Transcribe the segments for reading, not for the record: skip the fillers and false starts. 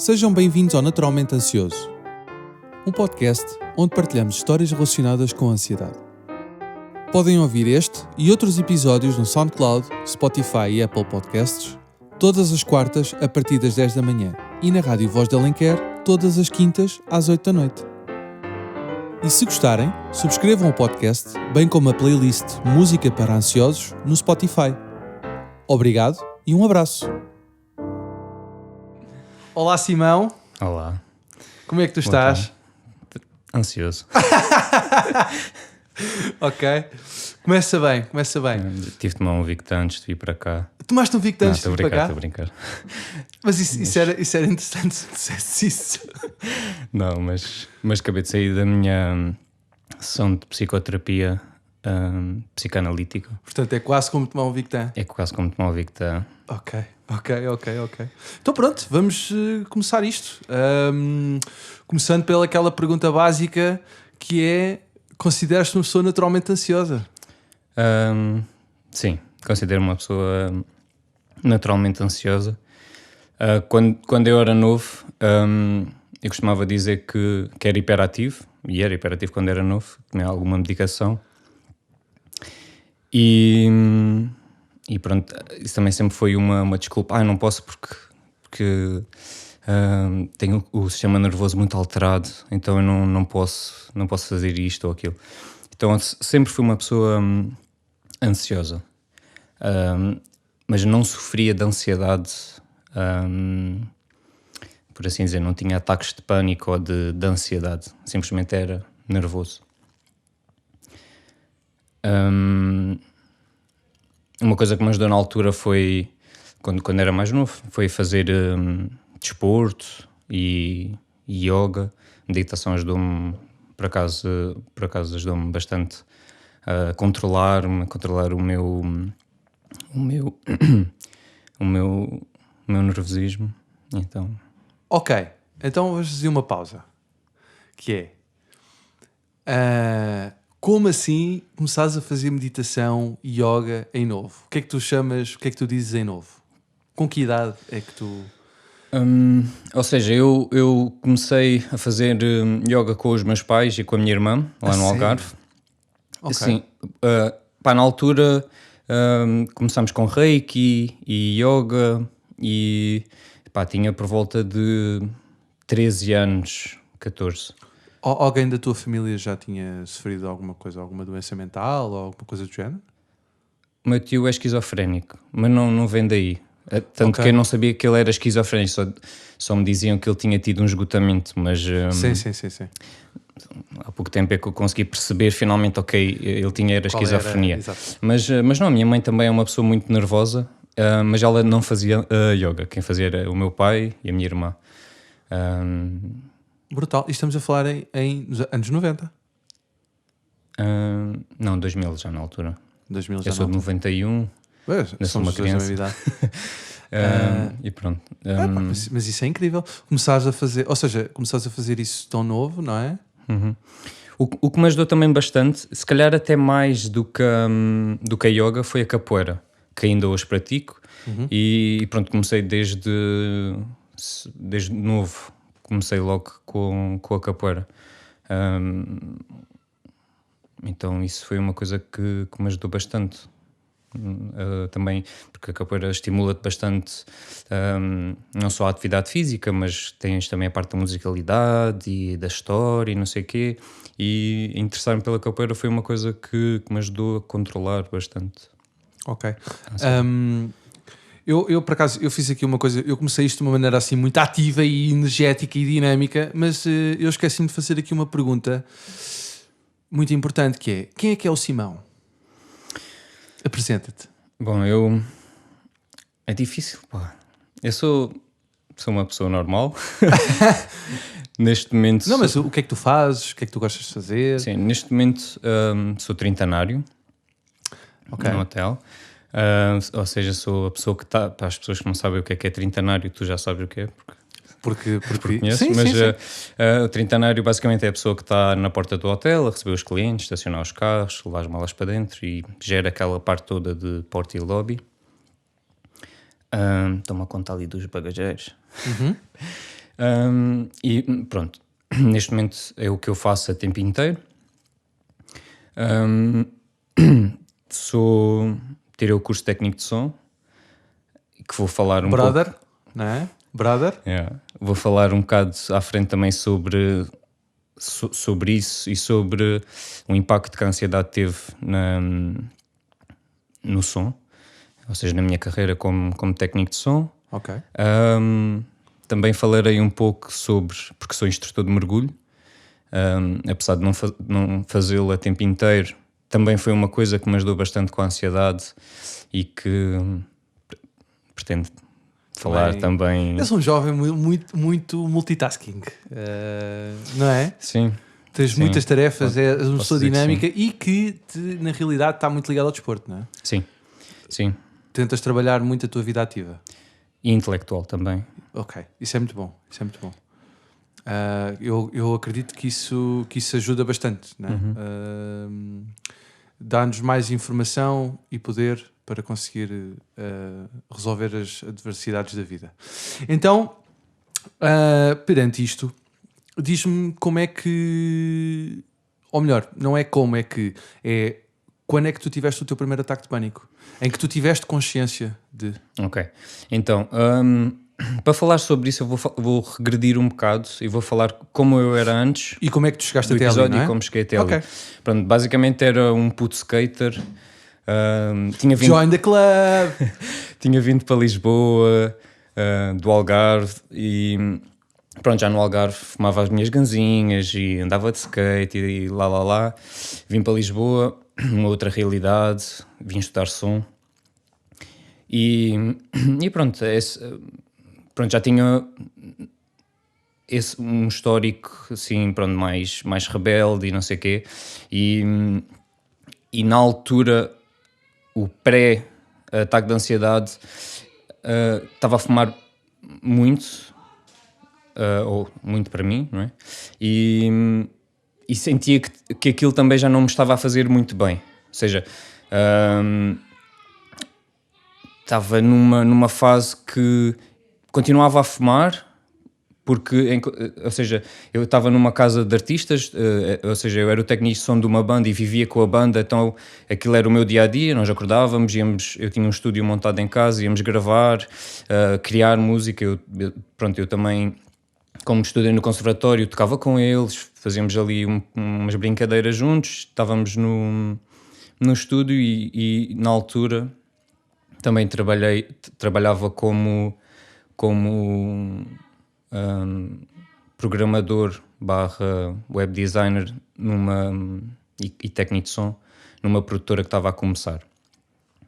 Sejam bem-vindos ao Naturalmente Ansioso, um podcast onde partilhamos histórias relacionadas com a ansiedade. Podem ouvir este e outros episódios no SoundCloud, Spotify e Apple Podcasts, todas as quartas a partir das 10 da manhã e na Rádio Voz de Alenquer, todas as quintas às 8 da noite. E se gostarem, subscrevam o podcast, bem como a playlist Música para Ansiosos no Spotify. Obrigado e um abraço. Olá, Simão. Olá. Como é que tu estás? Ansioso. Ok. Começa bem. Tive de tomar um Victa antes de vir para cá. Tomaste um Victa antes de Não, vir para cá? estou a brincar. Mas isso era interessante se dissesse isso. Não, mas acabei de sair da minha sessão de psicoterapia psicanalítica. Portanto, é quase como tomar um Victa. É quase como tomar um Victa. Ok. Então pronto, vamos começar isto. Começando pelaquela pergunta básica que é: consideras-te uma pessoa naturalmente ansiosa? Sim, considero uma pessoa naturalmente ansiosa. Quando eu era novo, eu costumava dizer que era hiperativo, e era hiperativo quando era novo, tinha alguma medicação. E pronto, isso também sempre foi uma desculpa. Eu não posso porque tenho o sistema nervoso muito alterado, então eu não posso fazer isto ou aquilo. Então sempre fui uma pessoa ansiosa, mas não sofria de ansiedade, por assim dizer, não tinha ataques de pânico ou de ansiedade, simplesmente era nervoso. Uma coisa que me ajudou na altura foi, quando era mais novo, foi fazer desporto e yoga. Meditação ajudou-me, por acaso ajudou-me bastante a controlar o meu nervosismo. Então... Ok, então vamos fazer uma pausa. Que é... como assim começares a fazer meditação e yoga em novo? O que é que tu chamas, o que é que tu dizes em novo? Com que idade é que tu... Ou seja, eu comecei a fazer yoga com os meus pais e com a minha irmã, lá no Algarve. Okay. Sim, na altura começámos com Reiki e yoga e tinha por volta de 13 anos, 14. Alguém da tua família já tinha sofrido alguma coisa, alguma doença mental ou alguma coisa do género? O meu tio é esquizofrénico, mas não vem daí. Tanto que eu não sabia que ele era esquizofrénico, só me diziam que ele tinha tido um esgotamento, mas... Sim. Há pouco tempo é que eu consegui perceber finalmente, ele era esquizofrenia. Mas não, a minha mãe também é uma pessoa muito nervosa, mas ela não fazia yoga. Quem fazia era o meu pai e a minha irmã. Brutal. E estamos a falar em anos 90? Não, 2000 já na altura. 2000 já eu sou de 91. Sou uma criança. E pronto. Mas isso é incrível. Começares a fazer isso tão novo, não é? Uhum. O que me ajudou também bastante, se calhar até mais do que a yoga, foi a capoeira, que ainda hoje pratico. E pronto, comecei desde novo. Comecei logo com a capoeira. Então isso foi uma coisa que me ajudou bastante. Também porque a capoeira estimula-te bastante, não só a atividade física, mas tens também a parte da musicalidade e da história e não sei o quê. E interessar-me pela capoeira foi uma coisa que me ajudou a controlar bastante. Ok. Eu, por acaso, eu fiz aqui uma coisa, eu comecei isto de uma maneira assim muito ativa e energética e dinâmica, mas eu esqueci-me de fazer aqui uma pergunta muito importante, que é: quem é o Simão? Apresenta-te. Bom, é difícil, pá. Eu sou uma pessoa normal. Neste momento... Não, mas o que é que tu fazes? O que é que tu gostas de fazer? Sim, neste momento sou trintanário no hotel. Ou seja, sou a pessoa que está... Para as pessoas que não sabem o que é trintanário, tu já sabes o que é, porque conheces. Sim, mas sim. O trintanário basicamente é a pessoa que está na porta do hotel a receber os clientes, estacionar os carros, levar as malas para dentro e gera aquela parte toda de porta e lobby. Toma conta ali dos bagageiros. E pronto, neste momento é o que eu faço a tempo inteiro. Tirei o curso técnico de som, que vou falar pouco... Brother, não é? Brother. Yeah. Vou falar um bocado à frente também sobre isso e sobre o impacto que a ansiedade teve no som, ou seja, na minha carreira como técnico de som. Ok. Também falarei um pouco sobre, porque sou instrutor de mergulho, apesar de não fazê-lo a tempo inteiro, também foi uma coisa que me ajudou bastante com a ansiedade e que pretendo falar também. És um jovem muito multitasking, não é? Sim. Tens muitas tarefas, és uma pessoa dinâmica e que na realidade está muito ligado ao desporto, não é? Sim. Tentas trabalhar muito a tua vida ativa. E intelectual também. Ok, isso é muito bom. Eu acredito que isso ajuda bastante, não é? Dá-nos mais informação e poder para conseguir resolver as adversidades da vida. Então, perante isto, diz-me como é que... Ou melhor, não é como, é que... Quando é que tu tiveste o teu primeiro ataque de pânico? Em que tu tiveste consciência de... Ok, então... para falar sobre isso, eu vou regredir um bocado e vou falar como eu era antes. E como é que tu chegaste até ali, não é? E como cheguei até ali. Pronto, basicamente era um puto skater. Join the club! Tinha vindo para Lisboa, do Algarve, e pronto, já no Algarve fumava as minhas ganzinhas e andava de skate e lá. Vim para Lisboa, uma outra realidade, vim estudar som. E pronto, já tinha um histórico assim, pronto, mais rebelde e não sei o quê, e na altura o pré-ataque de ansiedade estava a fumar muito, ou muito para mim, não é? E sentia que aquilo também já não me estava a fazer muito bem, ou seja... estava numa fase que continuava a fumar, porque, ou seja, eu estava numa casa de artistas, ou seja, eu era o técnico de som de uma banda e vivia com a banda, então aquilo era o meu dia-a-dia, nós acordávamos, eu tinha um estúdio montado em casa, íamos gravar, criar música, eu também, como estudei no conservatório, tocava com eles, fazíamos ali umas brincadeiras juntos, estávamos no estúdio e na altura... Também trabalhava como programador / web designer e técnico de som numa produtora que estava a começar.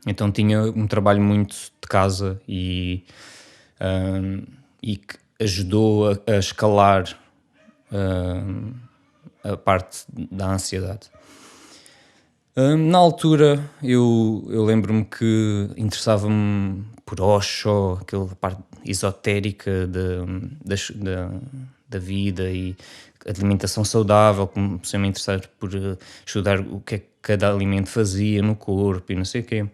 Então tinha um trabalho muito de casa e que ajudou a escalar a parte da ansiedade. Na altura eu lembro-me que interessava-me por Osho, aquela parte esotérica da vida e alimentação saudável, comecei-me a interessar por estudar o que é que cada alimento fazia no corpo e não sei o quê.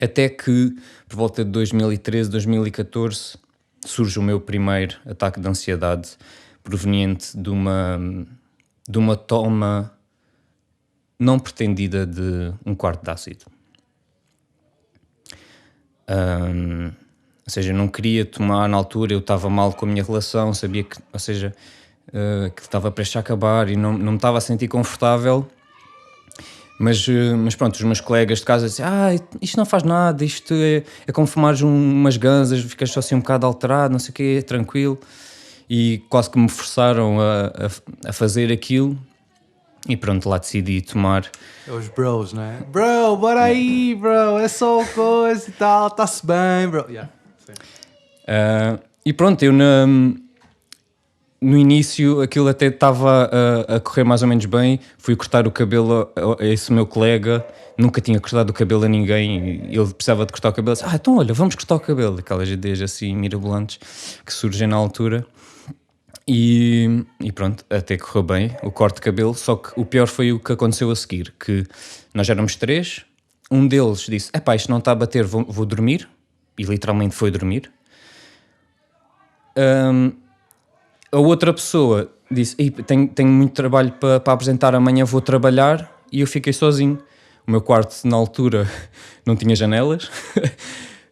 Até que, por volta de 2013, 2014, surge o meu primeiro ataque de ansiedade proveniente de uma toma não pretendida de um quarto de ácido. Ou seja, eu não queria tomar na altura, eu estava mal com a minha relação, sabia que, ou seja, que estava prestes a acabar e não me estava a sentir confortável, mas pronto, os meus colegas de casa diziam, isto não faz nada, isto é como fumares umas ganzas, ficas só assim um bocado alterado, não sei o quê, tranquilo, e quase que me forçaram a fazer aquilo. E pronto, lá decidi tomar. É os bros, não é? Bro, bora aí, bro, é só coisa e tal, está-se bem, bro. Yeah. E pronto, eu no início aquilo até estava a correr mais ou menos bem. Fui cortar o cabelo a esse meu colega, nunca tinha cortado o cabelo a ninguém, e ele precisava de cortar o cabelo. Então olha, vamos cortar o cabelo. Aquelas ideias assim mirabolantes que surgem na altura. E pronto, até correu bem o corte de cabelo, só que o pior foi o que aconteceu a seguir, que nós éramos 3, um deles disse, isto não está a bater, vou dormir, e literalmente foi dormir. a outra pessoa disse, tenho muito trabalho para apresentar, amanhã vou trabalhar, e eu fiquei sozinho. O meu quarto, na altura, não tinha janelas.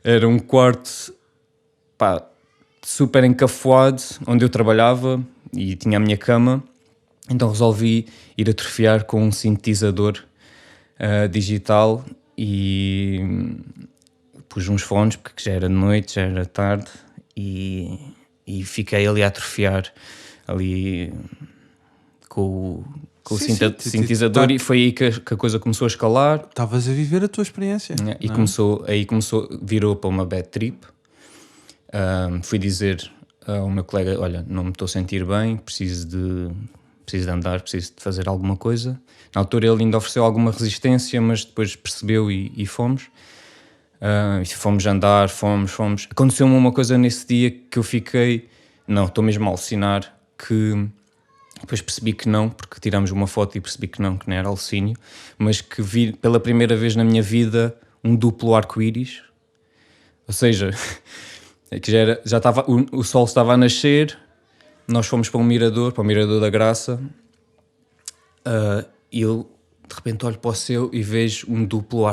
Era um quarto, pá, super encafuado, onde eu trabalhava e tinha a minha cama. Então resolvi ir atrofiar com um sintetizador digital e pus uns fones, porque já era de noite, já era tarde, e fiquei ali a atrofiar ali com o sintetizador, e foi aí que a coisa começou a escalar. Estavas a viver a tua experiência. E virou para uma bad trip. Fui dizer ao meu colega, olha, não me estou a sentir bem, preciso de andar, preciso de fazer alguma coisa. Na altura ele ainda ofereceu alguma resistência, mas depois percebeu e fomos. Fomos andar, fomos. Aconteceu-me uma coisa nesse dia que eu fiquei, não, estou mesmo a alucinar, que depois percebi que não, porque tirámos uma foto e percebi que não era alucínio, mas que vi pela primeira vez na minha vida um duplo arco-íris. Ou seja, que já estava, o sol estava a nascer, nós fomos para o Mirador da Graça, e eu de repente olho para o céu e vejo um duplo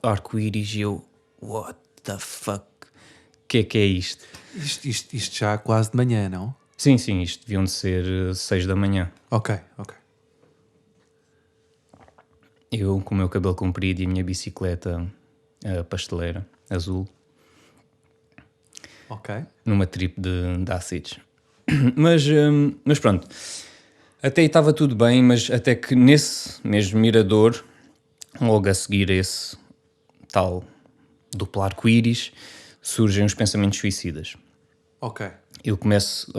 arco-íris e eu, what the fuck, que é isto? Isto já quase de manhã, não? Sim, isto deviam de ser 6 da manhã. Ok. Eu com o meu cabelo comprido e a minha bicicleta pasteleira, azul. Ok. Numa trip de ácidos. Mas pronto, até aí estava tudo bem, mas até que nesse mesmo mirador, logo a seguir esse tal duplo arco-íris, surgem os pensamentos suicidas. Ok. Eu começo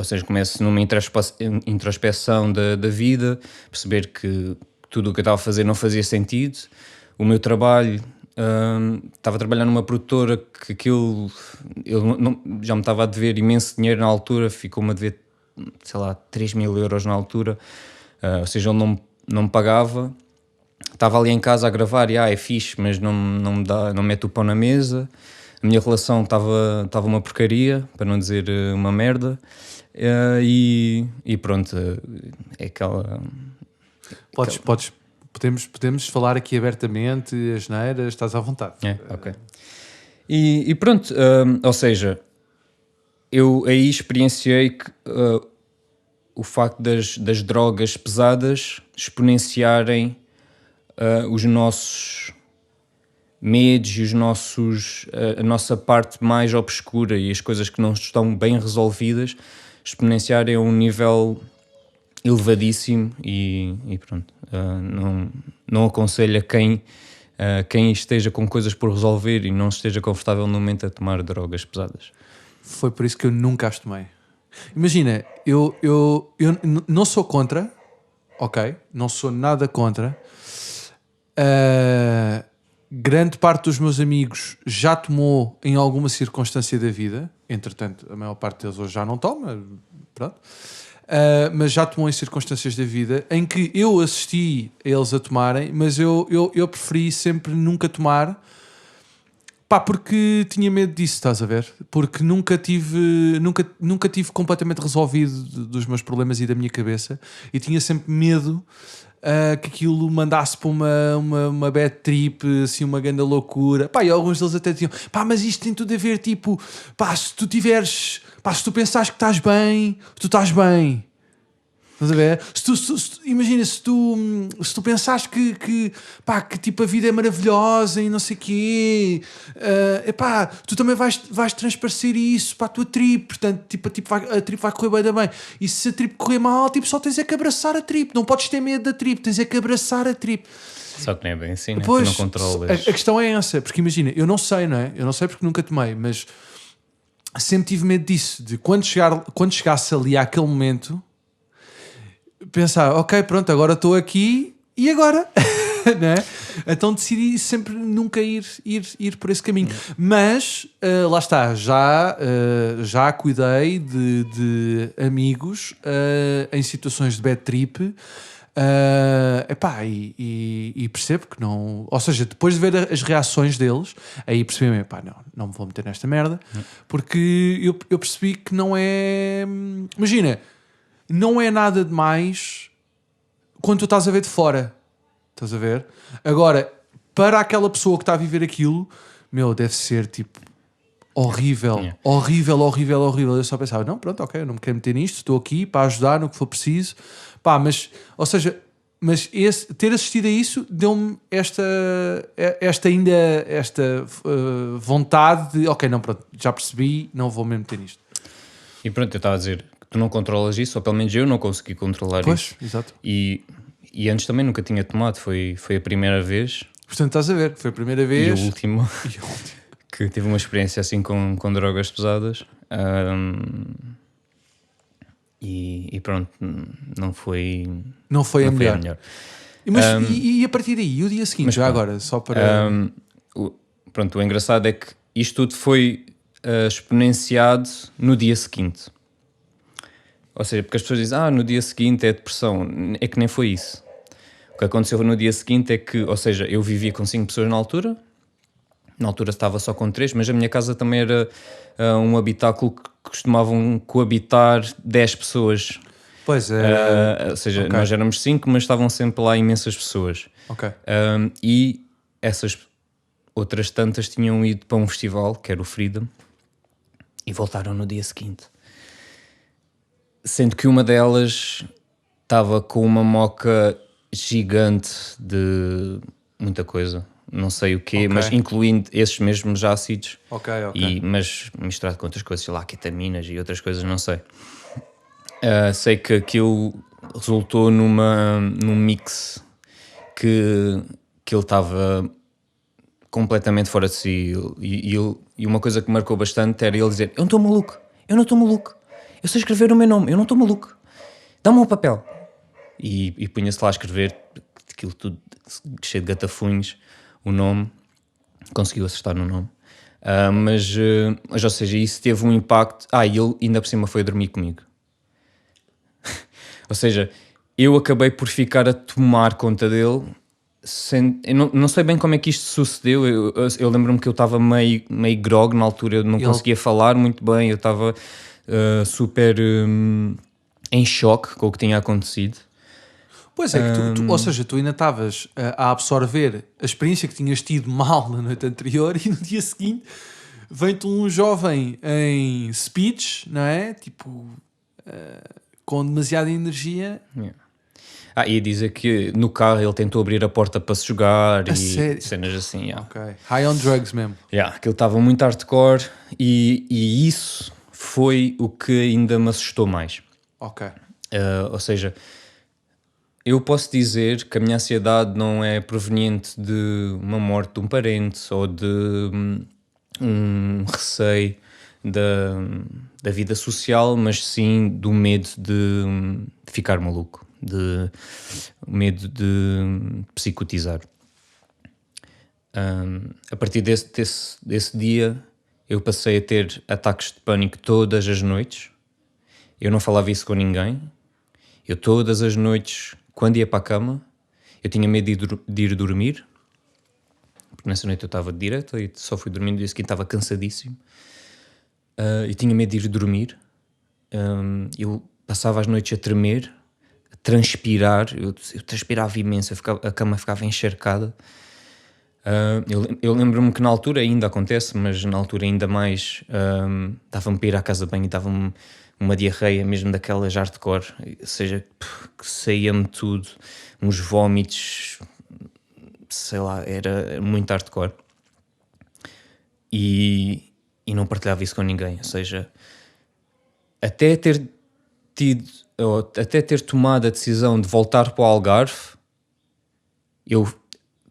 numa introspeção da vida, perceber que tudo o que eu estava a fazer não fazia sentido. O meu trabalho, estava a trabalhar numa produtora que aquilo, já me estava a dever imenso dinheiro na altura, ficou-me a dever, sei lá, 3.000 euros na altura, ou seja, ele não me pagava. Estava ali em casa a gravar e é fixe, mas não me mete o pão na mesa. A minha relação estava uma porcaria, para não dizer uma merda, e pronto, é aquela... Podemos falar aqui abertamente, asneiras, estás à vontade. Ok. E pronto, ou seja, eu aí experienciei que, o facto das drogas pesadas exponenciarem os nossos medos e a nossa parte mais obscura e as coisas que não estão bem resolvidas exponenciarem a um nível elevadíssimo e pronto. Não aconselho a quem esteja com coisas por resolver e não esteja confortável no momento a tomar drogas pesadas. Foi por isso que eu nunca as tomei. Imagina, eu não sou contra, ok? Não sou nada contra. Grande parte dos meus amigos já tomou em alguma circunstância da vida. Entretanto, a maior parte deles hoje já não toma. Pronto. Mas já tomou em circunstâncias da vida em que eu assisti a eles a tomarem, mas eu preferi sempre nunca tomar, porque tinha medo disso, estás a ver? Porque nunca tive completamente resolvido dos meus problemas e da minha cabeça, e tinha sempre medo que aquilo mandasse para uma bad trip, assim, uma grande loucura. E alguns deles até diziam, mas isto tem tudo a ver, tipo, se tu pensares que estás bem, tu estás bem. Estás a ver? Imagina, se tu pensares que tipo, a vida é maravilhosa e não sei o quê, tu também vais transparecer isso para a tua trip. Portanto, a trip vai correr bem. E se a trip correr mal, só tens é que abraçar a trip. Não podes ter medo da trip, tens é que abraçar a trip. Só que não é bem assim, né? Pois, tu não controlas. A questão é essa, porque imagina, eu não sei, não é? Eu não sei porque nunca tomei, mas sempre tive medo disso, de quando chegasse ali àquele momento, pensar, ok, pronto, agora estou aqui e agora? Né? Então decidi sempre nunca ir por esse caminho. Mas lá está, já cuidei de amigos em situações de bad trip, e percebo que não, ou seja, depois de ver as reações deles, aí percebi, não me vou meter nesta merda, porque eu percebi que não é, imagina, não é nada demais quando tu estás a ver de fora. Estás a ver? Agora, para aquela pessoa que está a viver aquilo, meu, deve ser tipo horrível, Yeah. horrível. Eu só pensava, não, pronto, ok, eu não me quero meter nisto, estou aqui para ajudar no que for preciso. Pá, mas, ou seja, ter assistido a isso deu-me esta vontade de, ok, não, pronto, já percebi, não vou mesmo meter nisto. E pronto, eu estava a dizer que tu não controlas isso, ou pelo menos eu não consegui controlar isso. Pois, exato. E antes também nunca tinha tomado, foi a primeira vez. Portanto, estás a ver, foi a primeira vez. E a última que tive uma experiência assim com drogas pesadas. E pronto, não foi a melhor. Mas, e a partir daí, o dia seguinte, mas já pronto, agora, só para... Pronto, o engraçado é que isto tudo foi exponenciado no dia seguinte. Ou seja, porque as pessoas dizem, no dia seguinte é depressão. É que nem foi isso. O que aconteceu no dia seguinte é que, ou seja, eu vivia com 5 pessoas na altura estava só com 3, mas a minha casa também era um habitáculo que costumavam coabitar 10 pessoas. Pois é. Ou seja, nós éramos 5, mas estavam sempre lá imensas pessoas. Ok. E essas outras tantas tinham ido para um festival, que era o Freedom, e voltaram no dia seguinte. Sendo que uma delas estava com uma moca gigante de muita coisa. Não sei o quê, mas incluindo esses mesmos ácidos. Mas misturado com outras coisas, sei lá, ketaminas e outras coisas, não sei. Sei que aquilo resultou num mix que ele estava completamente fora de si. E uma coisa que me marcou bastante era ele dizer: eu não estou maluco. Eu sei escrever o meu nome, eu não estou maluco. Dá-me um papel. E punha-se lá a escrever aquilo tudo cheio de gatafunhos, o nome. Conseguiu acertar no nome. Mas, ou seja, isso teve um impacto. E ele ainda por cima foi a dormir comigo. Ou seja, eu acabei por ficar a tomar conta dele. Eu não sei bem como é que isto sucedeu. Eu lembro-me que eu estava meio grog na altura. Eu não conseguia falar muito bem. Eu estava super em choque com o que tinha acontecido. Pois é, que ou seja, tu ainda estavas a absorver a experiência que tinhas tido mal na noite anterior e no dia seguinte vem-te um jovem em speech, não é? Tipo, com demasiada energia. E dizer que no carro ele tentou abrir a porta para se jogar e sério? cenas assim. High on drugs mesmo. Aquilo estava muito hardcore e isso foi o que ainda me assustou mais. Ou seja, eu posso dizer que a minha ansiedade não é proveniente de uma morte de um parente ou de um receio da vida social, mas sim do medo de ficar maluco, de medo de psicotizar. A partir desse dia eu passei a ter ataques de pânico todas as noites. Eu não falava isso com ninguém. Eu todas as noites, quando ia para a cama, eu tinha medo de ir dormir, porque nessa noite eu estava de direta e só fui dormir no dia seguinte, estava cansadíssimo. E tinha medo de ir dormir. Eu passava as noites a tremer, a transpirar. Eu transpirava imenso, a cama ficava encharcada. Eu lembro-me que na altura ainda acontece, mas na altura ainda mais, dava-me para ir à casa de banho e dava-me uma diarreia mesmo daquelas hardcore, ou seja, que saía-me tudo, uns vómitos, sei lá, era muito hardcore. E não partilhava isso com ninguém, ou seja, até ter tomado a decisão de voltar para o Algarve, eu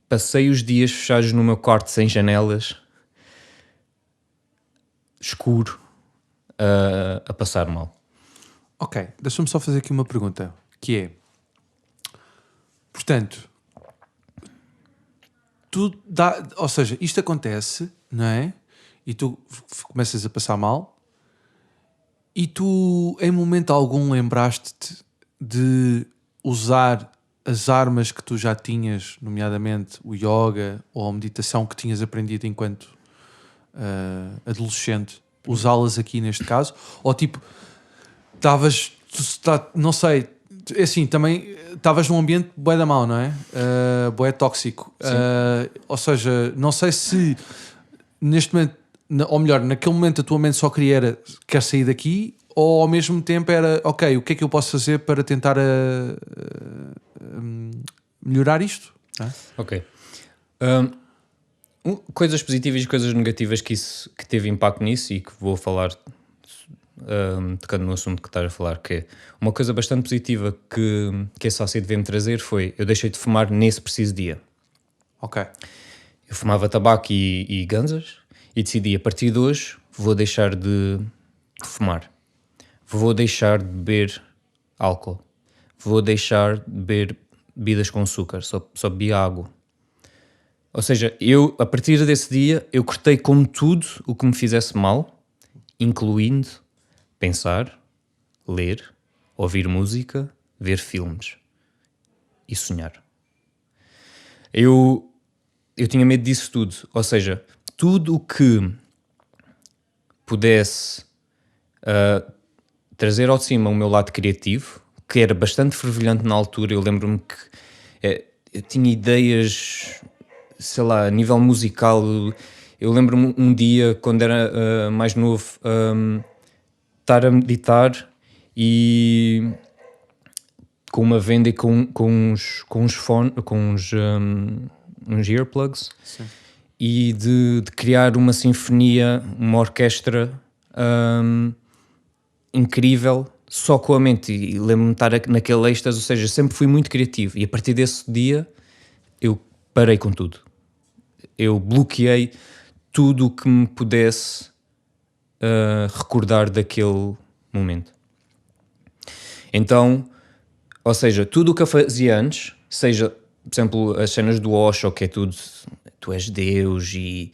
passei os dias fechados no meu quarto sem janelas, escuro, a passar mal. Ok, deixa-me só fazer aqui uma pergunta, que é, portanto, ou seja, isto acontece, não é? E tu começas a passar mal e tu, em momento algum, lembraste-te de usar as armas que tu já tinhas, nomeadamente o yoga ou a meditação que tinhas aprendido enquanto adolescente, usá-las aqui neste caso? Ou tipo, não sei, é assim, também estavas num ambiente bué da mau, não é? Bué tóxico. Ou seja, não sei se neste momento, ou melhor, naquele momento a tua mente só queria quer sair daqui, ou ao mesmo tempo era, ok, o que é que eu posso fazer para tentar melhorar isto? Ok. Coisas positivas e coisas negativas que teve impacto nisso e que vou falar tocando no assunto que estás a falar, que é uma coisa bastante positiva que esse ácido veio-me trazer foi, eu deixei de fumar nesse preciso dia. Ok. Eu fumava tabaco e ganzas e decidi, a partir de hoje vou deixar de fumar, vou deixar de beber álcool, vou deixar de beber bebidas com açúcar, só bebia água. Ou seja, eu, a partir desse dia, eu cortei com tudo o que me fizesse mal, incluindo pensar, ler, ouvir música, ver filmes e sonhar. Eu tinha medo disso tudo. Ou seja, tudo o que pudesse trazer ao de cima o meu lado criativo, que era bastante fervilhante na altura. Eu lembro-me que eu tinha ideias, sei lá, a nível musical. Eu lembro-me um dia, quando era mais novo, estar a meditar e com uma venda e com uns earplugs. Sim. E de criar uma sinfonia, uma orquestra incrível só com a mente, e lembro-me de estar naquele êxtase. Ou seja, sempre fui muito criativo e a partir desse dia eu parei com tudo. Eu bloqueei tudo o que me pudesse recordar daquele momento. Então, ou seja, tudo o que eu fazia antes, seja, por exemplo, as cenas do Osho, que é tudo, tu és Deus e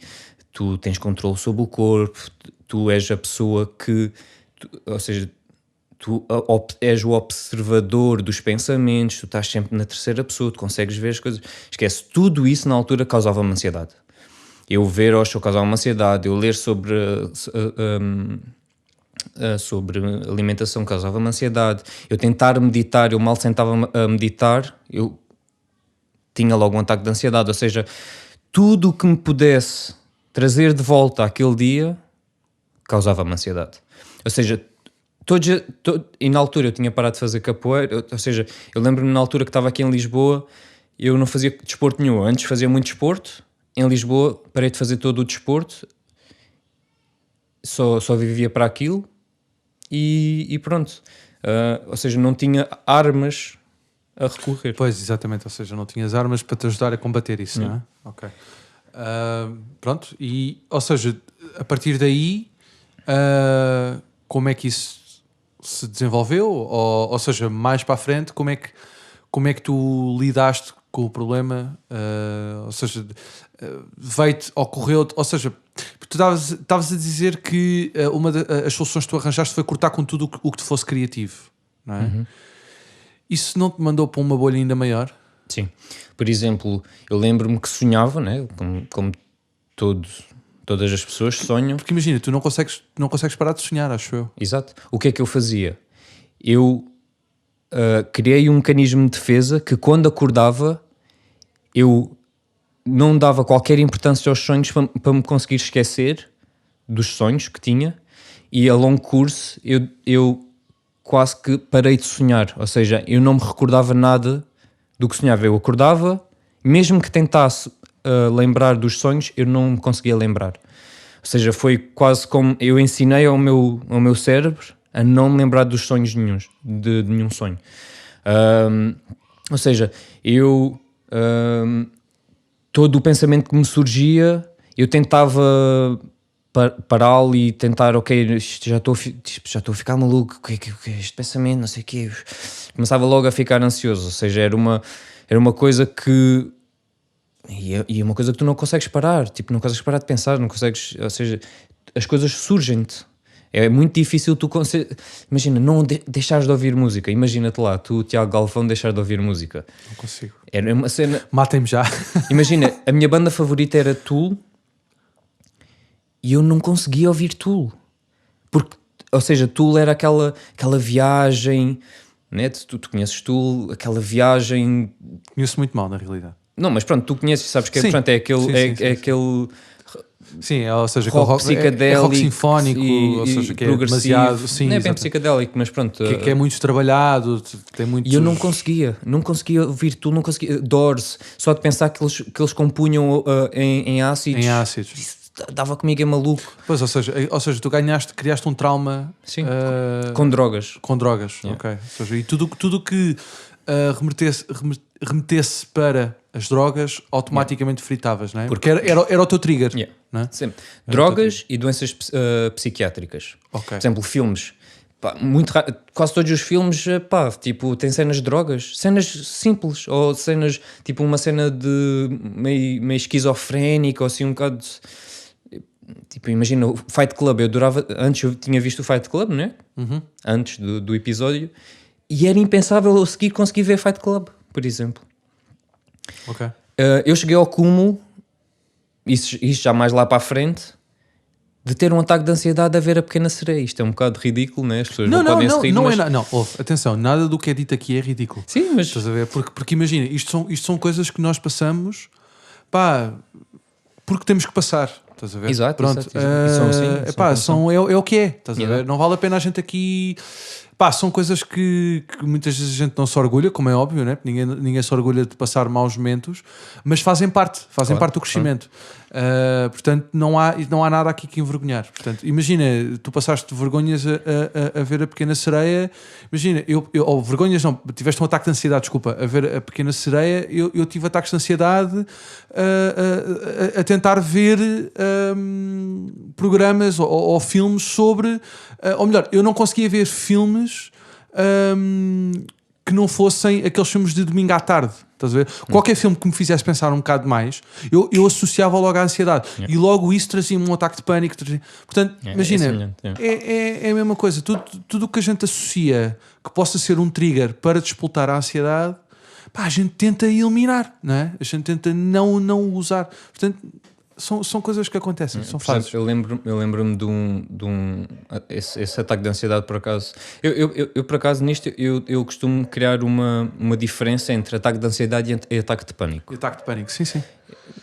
tu tens controle sobre o corpo, tu és a pessoa que, ou seja, tu és o observador dos pensamentos, tu estás sempre na terceira pessoa, tu consegues ver as coisas. Esquece, tudo isso na altura causava-me ansiedade. Eu ver Osho causava-me ansiedade, eu ler sobre alimentação causava-me ansiedade, eu tentar meditar, eu mal sentava a meditar, eu tinha logo um ataque de ansiedade. Ou seja, tudo o que me pudesse trazer de volta àquele dia causava-me ansiedade. Ou seja, e na altura eu tinha parado de fazer capoeira. Ou seja, eu lembro-me na altura que estava aqui em Lisboa, eu não fazia desporto nenhum. Antes fazia muito desporto, em Lisboa parei de fazer todo o desporto, só vivia para aquilo e pronto. Ou seja, não tinha armas a recorrer. Pois, exatamente, ou seja, não tinhas armas para te ajudar a combater isso, não é? Ok. Pronto, e, ou seja, a partir daí, como é que isso se desenvolveu? Ou seja, mais para a frente, como é que tu lidaste com o problema? Ou seja, ocorreu, ou seja, tu estavas a dizer que uma das soluções que tu arranjaste foi cortar com tudo o que te fosse criativo, não é? Uhum. Isso não te mandou para uma bolha ainda maior? Sim. Por exemplo, eu lembro-me que sonhava, né? Como todas as pessoas sonham. Porque imagina, tu não consegues parar de sonhar, acho eu. Exato. O que é que eu fazia? Eu criei um mecanismo de defesa que, quando acordava, eu não dava qualquer importância aos sonhos para me conseguir esquecer dos sonhos que tinha, e a longo curso eu quase que parei de sonhar. Ou seja, eu não me recordava nada do que sonhava. Eu acordava, mesmo que tentasse lembrar dos sonhos, eu não me conseguia lembrar. Ou seja, foi quase como eu ensinei ao meu cérebro a não me lembrar dos sonhos nenhuns, de nenhum sonho. Ou seja, todo o pensamento que me surgia, eu tentava pará-lo e tentar, ok, já estou a ficar maluco, o que é este pensamento, não sei o quê. Começava logo a ficar ansioso. Ou seja, era uma coisa que... E é uma coisa que tu não consegues parar, tipo, não consegues parar de pensar, não consegues... Ou seja, as coisas surgem-te. É muito difícil tu imagina, não deixares de ouvir música. Imagina-te lá, tu, Tiago Galvão, deixar de ouvir música. Não consigo. Era uma cena... Matem-me já. Imagina, a minha banda favorita era Tool e eu não conseguia ouvir Tool. Porque ou seja, Tool era aquela viagem, né? Tu conheces Tool, aquela viagem... Conheço muito mal, na realidade. Não, mas pronto, tu conheces, sabes que Sim. pronto, é aquele... Sim. aquele Sim, ou seja, rock psicadélico, é rock sinfónico, ou seja, que é demasiado... Sim, não é bem psicadélico, mas pronto... Que é muito trabalhado, tem muito... E eu não conseguia ouvir Tool, não conseguia... Doors, só de pensar que eles compunham em ácidos... Em ácidos. Isso dava comigo, é maluco. Pois, ou seja, tu criaste um trauma... Sim, com drogas. Com drogas, ok. Ou seja, e tudo que remetesse para as drogas, automaticamente fritavas, não é? Porque era o teu trigger. Não é? Sempre. Drogas e doenças psiquiátricas. Okay. Por exemplo, filmes. Pá, quase todos os filmes, pá, tipo, tem cenas de drogas. Cenas simples. Ou cenas, tipo uma cena de meio esquizofrénica, ou assim um bocado... Tipo, imagina, o Fight Club. Antes eu tinha visto o Fight Club, né? Antes do episódio. E era impensável eu conseguir ver Fight Club, por exemplo. Ok. Eu cheguei ao cúmulo, isto já mais lá para a frente, de ter um ataque de ansiedade a ver A Pequena Sereia. Isto é um bocado ridículo, né? As pessoas não podem se rir, mas... Não, atenção, nada do que é dito aqui é ridículo. Sim, mas... Estás a ver? Porque imagina, isto são coisas que nós passamos, pá, porque temos que passar. Estás a ver? Exato, pronto. exato. É o que é. Estás a ver? Não vale a pena a gente aqui... Pá, são coisas que muitas vezes a gente não se orgulha, como é óbvio, né? Ninguém se orgulha de passar maus momentos, mas fazem parte do crescimento. Portanto, não há nada aqui que envergonhar. Portanto, imagina, tu passaste vergonhas a ver A Pequena Sereia. Imagina, ou vergonhas não, tiveste um ataque de ansiedade, desculpa, a ver A Pequena Sereia. Eu tive ataques de ansiedade a tentar ver programas ou filmes sobre... ou melhor, eu não conseguia ver filmes que não fossem aqueles filmes de domingo à tarde. Estás a ver? Qualquer filme que me fizesse pensar um bocado mais, eu associava logo à ansiedade. E logo isso trazia-me um ataque de pânico. Portanto, imagina, é a mesma coisa. Tudo o que a gente associa que possa ser um trigger para disputar a ansiedade, pá, a gente tenta eliminar, não é? A gente tenta não usar. Portanto, são coisas que acontecem, são fases. Eu lembro-me de esse ataque de ansiedade, por acaso. Eu por acaso, nisto, eu costumo criar uma diferença entre ataque de ansiedade e ataque de pânico. Ataque de pânico, sim.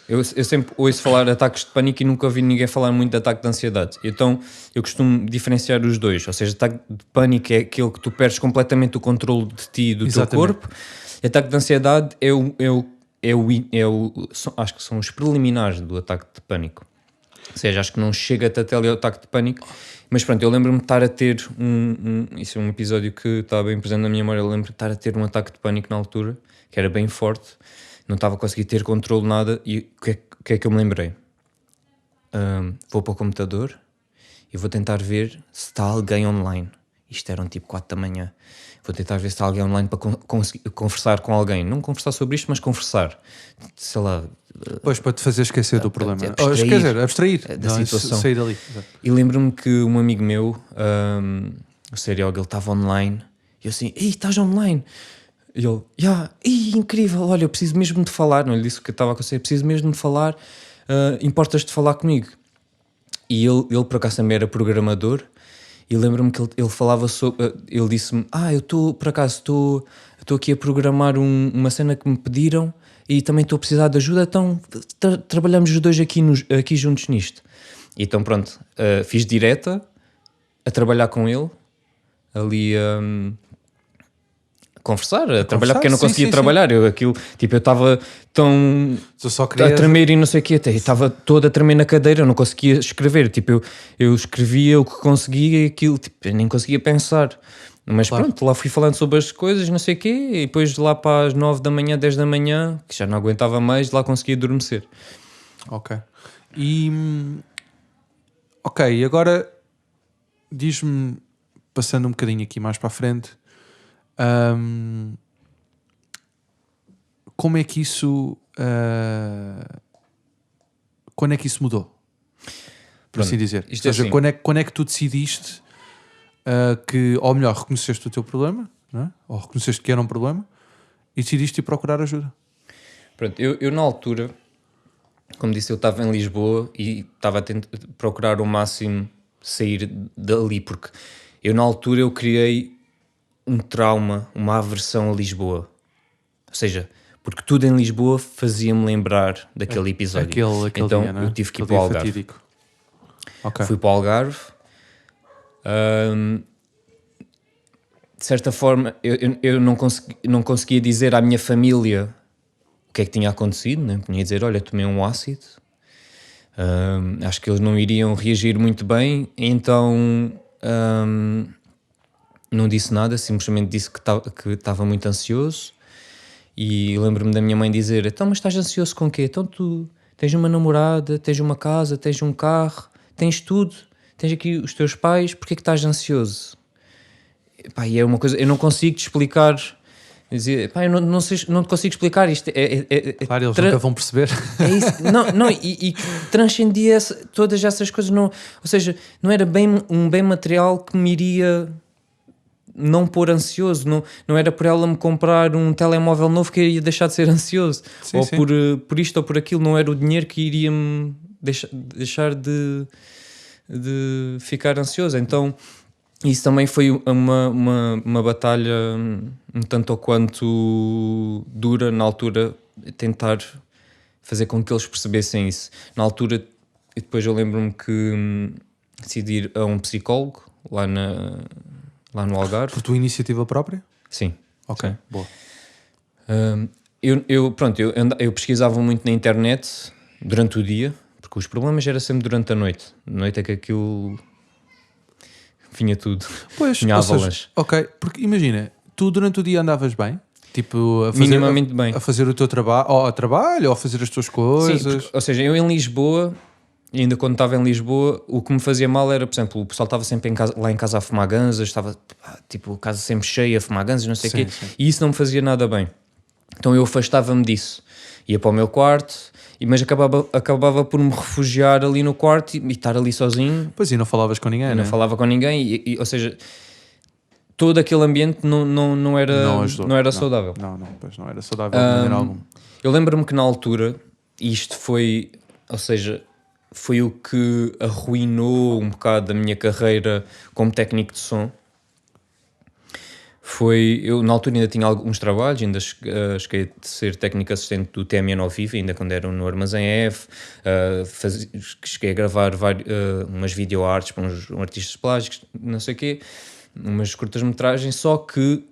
Eu sempre ouço falar de ataques de pânico e nunca ouvi ninguém falar muito de ataque de ansiedade. Então, eu costumo diferenciar os dois. Ou seja, ataque de pânico é aquele que tu perdes completamente o controle de ti e do teu corpo. E ataque de ansiedade acho que são os preliminares do ataque de pânico. Ou seja, acho que não chega até ali ao ataque de pânico. Mas pronto, eu lembro-me de estar a ter isso é um episódio que está bem presente na minha memória. Eu lembro-me de estar a ter um ataque de pânico na altura, que era bem forte. Não estava a conseguir ter controle de nada. E o que é que eu me lembrei? Vou para o computador e vou tentar ver se está alguém online. Isto eram tipo 4 da manhã. Vou tentar ver se está alguém online para conseguir conversar com alguém. Não conversar sobre isto, mas conversar. Sei lá. Pois, para te fazer esquecer do problema. Abstrair da situação. Sair dali. E lembro-me que um amigo meu, o serial, ele estava online. E eu assim, ei, estás online? E ele, incrível, olha, eu preciso mesmo de falar. Não lhe disse o que eu estava a acontecer, preciso mesmo de falar. Importas de falar comigo? E ele por acaso também era programador. E lembro-me que ele falava sobre... Ele disse-me, eu estou aqui a programar uma cena que me pediram e também estou a precisar de ajuda, então trabalhamos os dois aqui juntos nisto. E então pronto, fiz direta a trabalhar com ele, ali conversar, a trabalhar, porque eu não conseguia trabalhar. Eu estava tão a tremer e não sei o quê, estava todo a tremer na cadeira, eu não conseguia escrever. Tipo, eu escrevia o que conseguia e aquilo, tipo, eu nem conseguia pensar. Mas pronto, lá fui falando sobre as coisas, não sei o quê, e depois lá para as 9 da manhã, 10 da manhã, que já não aguentava mais, lá conseguia adormecer. Ok. Ok, e agora diz-me, passando um bocadinho aqui mais para a frente, como é que isso quando é que isso mudou, por assim dizer? Ou seja, assim. quando é que tu decidiste ou melhor, reconheceste o teu problema, não é? Ou reconheceste que era um problema e decidiste ir procurar ajuda? Pronto, eu na altura, como disse, eu estava em Lisboa e estava a procurar o máximo sair dali, porque eu na altura eu criei um trauma, uma aversão a Lisboa. Ou seja, porque tudo em Lisboa fazia-me lembrar daquele episódio. Aquele então dia, não é? eu tive que ir Aquele para o dia Algarve. fatídico. Ok. Fui para o Algarve. De certa forma, eu não conseguia dizer à minha família o que é que tinha acontecido, né? Podia dizer, olha, tomei um ácido. Acho que eles não iriam reagir muito bem, então não disse nada, simplesmente disse que estava muito ansioso. E lembro-me da minha mãe dizer, então, mas estás ansioso com o quê? Então tu tens uma namorada, tens uma casa, tens um carro, tens tudo, tens aqui os teus pais, porquê que estás ansioso? Pá, e é uma coisa, eu não consigo te explicar, dizer, pá, eu não sei, não te consigo explicar isto. Claro, eles nunca vão perceber. É isso, não, e que transcendia todas essas coisas, não, ou seja, não era um bem material que me iria não pôr ansioso, não era por ela me comprar um telemóvel novo que eu ia deixar de ser ansioso, Sim, ou sim. por isto ou por aquilo, não era o dinheiro que iria me deixar de ficar ansioso. Então isso também foi uma batalha um tanto ou quanto dura na altura, tentar fazer com que eles percebessem isso. Na altura, e depois eu lembro-me que decidi ir a um psicólogo lá no Algarve. Por tua iniciativa própria? Sim. Ok, Sim. boa. Eu pesquisava muito na internet durante o dia, porque os problemas era sempre durante a noite. Na noite é que aquilo vinha tudo. Pois, Vinha ou seja, avalanche. ok, porque imagina, tu durante o dia andavas bem? Tipo, Minimamente bem. A fazer o teu trabalho, ou a trabalho, ou a fazer as tuas coisas. Sim, porque, ou seja, eu em Lisboa, ainda quando estava em Lisboa, o que me fazia mal era, por exemplo, o pessoal estava sempre lá em casa a fumar ganzas, estava tipo a casa sempre cheia a fumar ganzas, não sei o quê, Sim. e isso não me fazia nada bem. Então eu afastava-me disso, ia para o meu quarto, mas acabava por me refugiar ali no quarto e estar ali sozinho. Pois, e não falavas com ninguém, Não falava com ninguém, ou seja, todo aquele ambiente não era, ajudou. não era saudável. Pois não era saudável de maneira alguma. Eu lembro-me que na altura, isto foi, ou seja, foi o que arruinou um bocado a minha carreira como técnico de som. Eu na altura ainda tinha alguns trabalhos, ainda cheguei a ser técnico assistente do TMN ao vivo, ainda quando era no Armazém F, cheguei a gravar umas videoarts para uns artistas plásticos, não sei o quê, umas curtas-metragens, só que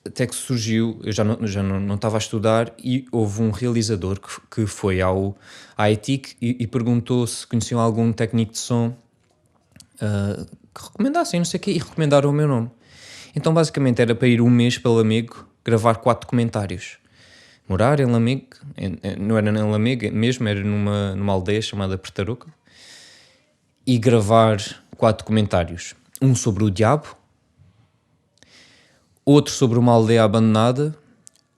até que surgiu, eu já não estava a estudar e houve um realizador que foi à ETIC e perguntou se conheciam algum técnico de som que recomendassem, não sei o quê, e recomendaram o meu nome. Então basicamente era para ir um mês pelo Lamego gravar 4 documentários. Morar em Lamego, não era em Lamego mesmo, era numa aldeia chamada Pertaruca, e gravar 4 documentários. Um sobre o diabo, outro sobre uma aldeia abandonada,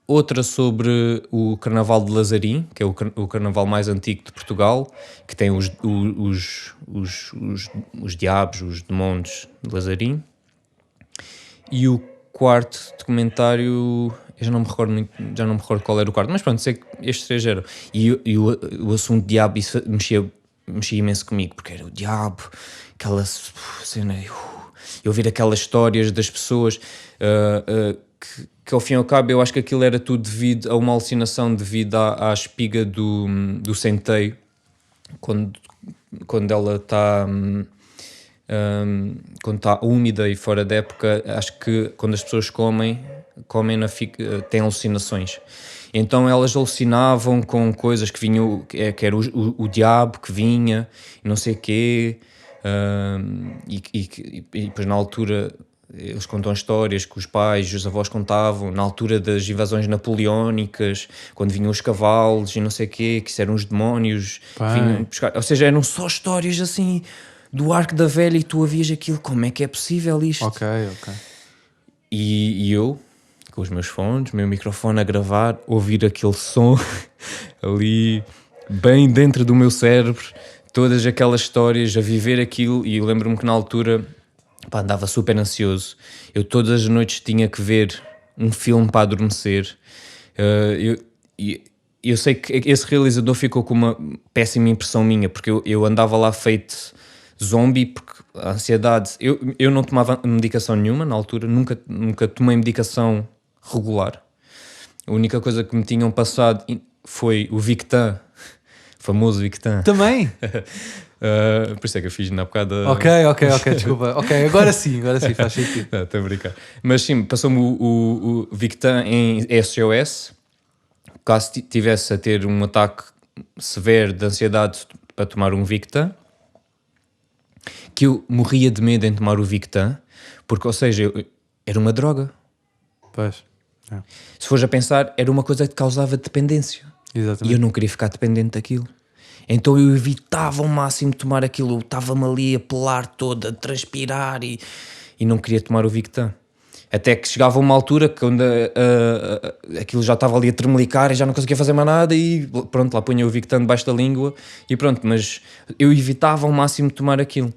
outra sobre o Carnaval de Lazarim, que é o carnaval mais antigo de Portugal, que tem os diabos, os demónios de Lazarim. E o quarto documentário, eu já não me recordo qual era o quarto, mas pronto, sei que estes 3 eram. E o assunto diabo, isso mexia imenso comigo, porque era o diabo, aquela cena, eu ouvir aquelas histórias das pessoas que ao fim e ao cabo eu acho que aquilo era tudo devido a uma alucinação devido à espiga do centeio, quando ela está quando está úmida e fora da época. Acho que quando as pessoas comem têm alucinações. Então elas alucinavam com coisas que vinham, que era o diabo que vinha, não sei o quê, e depois na altura eles contam histórias que os pais e os avós contavam, na altura das invasões napoleónicas, quando vinham os cavalos e não sei o quê, que isso eram os demónios que vinham buscar. Ou seja, eram só histórias assim do Arco da Velha e tu ouvias aquilo, como é que é possível isto? Ok. E eu, com os meus fones, meu microfone a gravar, ouvir aquele som ali bem dentro do meu cérebro, todas aquelas histórias, a viver aquilo. E eu lembro-me que na altura andava super ansioso. Eu todas as noites tinha que ver um filme para adormecer. Eu sei que esse realizador ficou com uma péssima impressão minha, porque eu andava lá feito zombie, porque a ansiedade... Eu não tomava medicação nenhuma na altura, nunca tomei medicação regular. A única coisa que me tinham passado foi o Victan, o famoso Victan. Também? Por isso é que eu fiz na bocada... Ok, desculpa. Ok, agora sim, faz sentido. Não, estou a brincar. Mas sim, passou-me o Victan em SOS. Caso tivesse a ter um ataque severo de ansiedade para tomar um Victan, que eu morria de medo em tomar o Victan, porque, ou seja, era uma droga. Pois. É. Se fores a pensar, era uma coisa que causava dependência. Exatamente. E eu não queria ficar dependente daquilo. Então eu evitava ao máximo tomar aquilo. Eu estava-me ali a pelar toda, a transpirar e não queria tomar o Victan. Até que chegava uma altura que quando aquilo já estava ali a tremelicar e já não conseguia fazer mais nada e pronto, lá punha o Victan debaixo da língua e pronto. Mas eu evitava ao máximo tomar aquilo.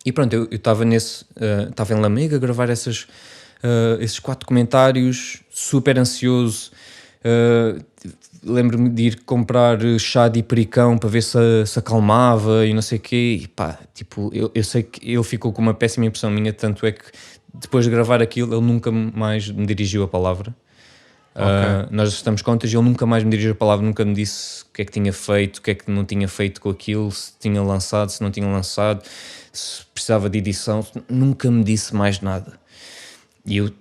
E pronto, eu estava estava em Lamega a gravar esses 4 comentários, super ansioso. Lembro-me de ir comprar chá de hipericão para ver se acalmava e não sei o quê. E pá, tipo, eu sei que ele ficou com uma péssima impressão minha, tanto é que depois de gravar aquilo ele nunca mais me dirigiu a palavra. Okay. Nós estamos contas e ele nunca mais me dirigiu a palavra, nunca me disse o que é que tinha feito, o que é que não tinha feito com aquilo, se tinha lançado, se não tinha lançado, se precisava de edição, nunca me disse mais nada. E eu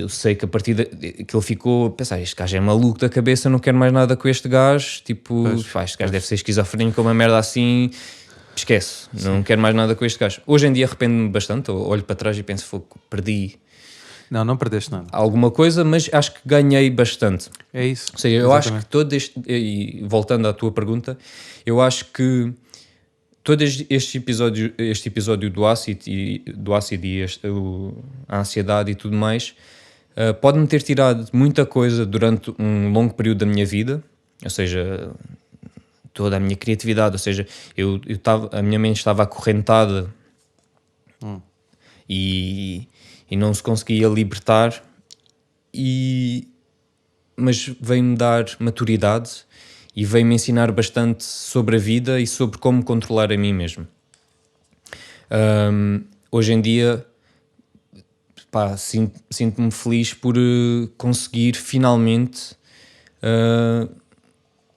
sei que a partir que ele ficou a pensar, este gajo é maluco da cabeça, não quero mais nada com este gajo, tipo, este gajo deve ser esquizofrénico, uma merda assim, esquece, não quero mais nada com este gajo. Hoje em dia arrependo-me bastante, olho para trás e penso, perdi. Não perdeste nada. Alguma coisa, mas acho que ganhei bastante. É isso. Ou seja, eu acho que e voltando à tua pergunta, eu acho que todo este episódio do ácido e a ansiedade e tudo mais, pode-me ter tirado muita coisa durante um longo período da minha vida, ou seja, toda a minha criatividade, ou seja, a minha mente estava acorrentada e não se conseguia libertar, mas veio-me dar maturidade e veio-me ensinar bastante sobre a vida e sobre como controlar a mim mesmo. Hoje em dia, pá, sinto-me feliz por conseguir finalmente,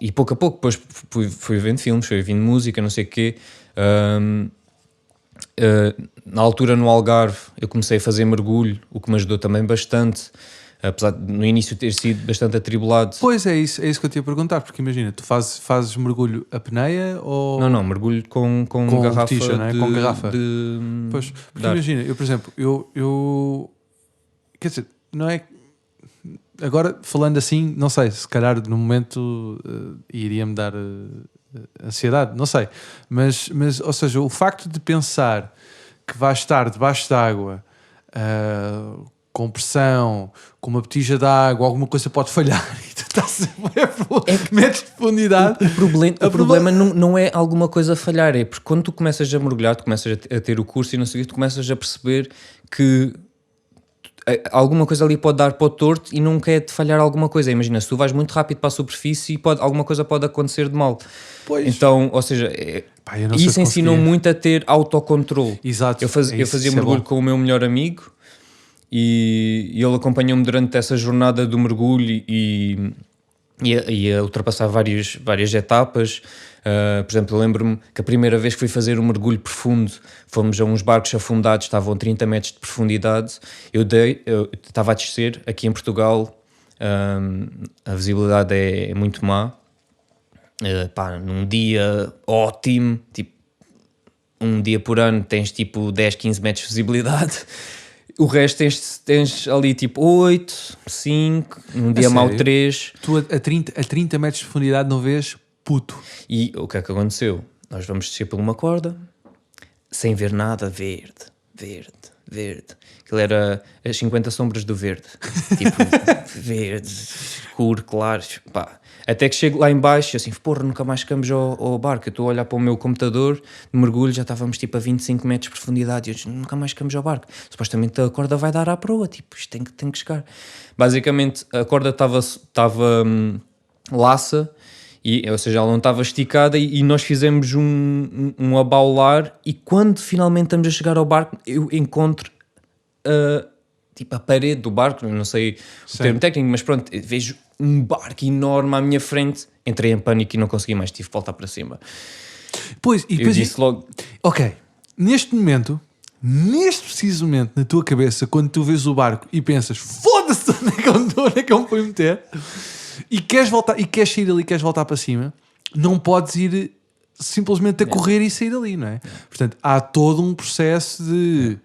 e pouco a pouco, depois fui vendo filmes, fui vendo música, não sei o quê. Na altura no Algarve eu comecei a fazer mergulho, o que me ajudou também bastante, apesar de no início ter sido bastante atribulado. Pois é isso que eu te ia perguntar, porque imagina, tu fazes mergulho a apneia ou... Não, mergulho com garrafa boticha, não é? Com garrafa. Pois, porque imagina, eu por exemplo, eu quer dizer, não é... Agora, falando assim, não sei, se calhar no momento iria-me dar ansiedade, não sei. Mas, ou seja, o facto de pensar que vais estar debaixo d'água, com pressão, com uma botija de água, alguma coisa pode falhar e tu estás a metros de profundidade. O problema não é alguma coisa falhar, é porque quando tu começas a mergulhar, tu começas a ter o curso e não sei o que, tu começas a perceber que alguma coisa ali pode dar para o torto e nunca é de falhar alguma coisa. Imagina, se tu vais muito rápido para a superfície e alguma coisa pode acontecer de mal. Pois. Então, ou seja, isso ensinou muito a ter autocontrole. Exato. Eu fazia mergulho com o meu melhor amigo e ele acompanhou-me durante essa jornada do mergulho e a ultrapassar várias etapas. Por exemplo, eu lembro-me que a primeira vez que fui fazer um mergulho profundo, fomos a uns barcos afundados, estavam a 30 metros de profundidade. Eu estava a descer, aqui em Portugal a visibilidade é muito má. Num dia ótimo, tipo um dia por ano tens tipo 10, 15 metros de visibilidade. O resto tens ali tipo 8, 5, um dia mau 3. Tu a 30 metros de profundidade não vês puto. E o que é que aconteceu? Nós vamos descer por uma corda, sem ver nada, verde. Aquilo era as 50 sombras do verde. Tipo, verde, escuro, claro. Pá. Até que chego lá em baixo, assim, porra, nunca mais chegamos ao barco. Eu estou a olhar para o meu computador de mergulho, já estávamos tipo a 25 metros de profundidade. E eu disse, nunca mais chegamos ao barco. Supostamente a corda vai dar à proa, tipo, isto tem que chegar. Basicamente, a corda estava laça Ou seja, ela não estava esticada e nós fizemos um abaular e quando finalmente estamos a chegar ao barco, eu encontro tipo a parede do barco, não sei o termo técnico, mas pronto, vejo um barco enorme à minha frente, entrei em pânico e não consegui mais, tive que voltar para cima. Pois, e depois eu disse logo... Ok, neste preciso momento, na tua cabeça, quando tu vês o barco e pensas, foda-se, onde é que eu me fui meter? E queres voltar, e queres sair dali, queres voltar para cima, não podes ir simplesmente a correr e sair dali, não é? Portanto, há todo um processo de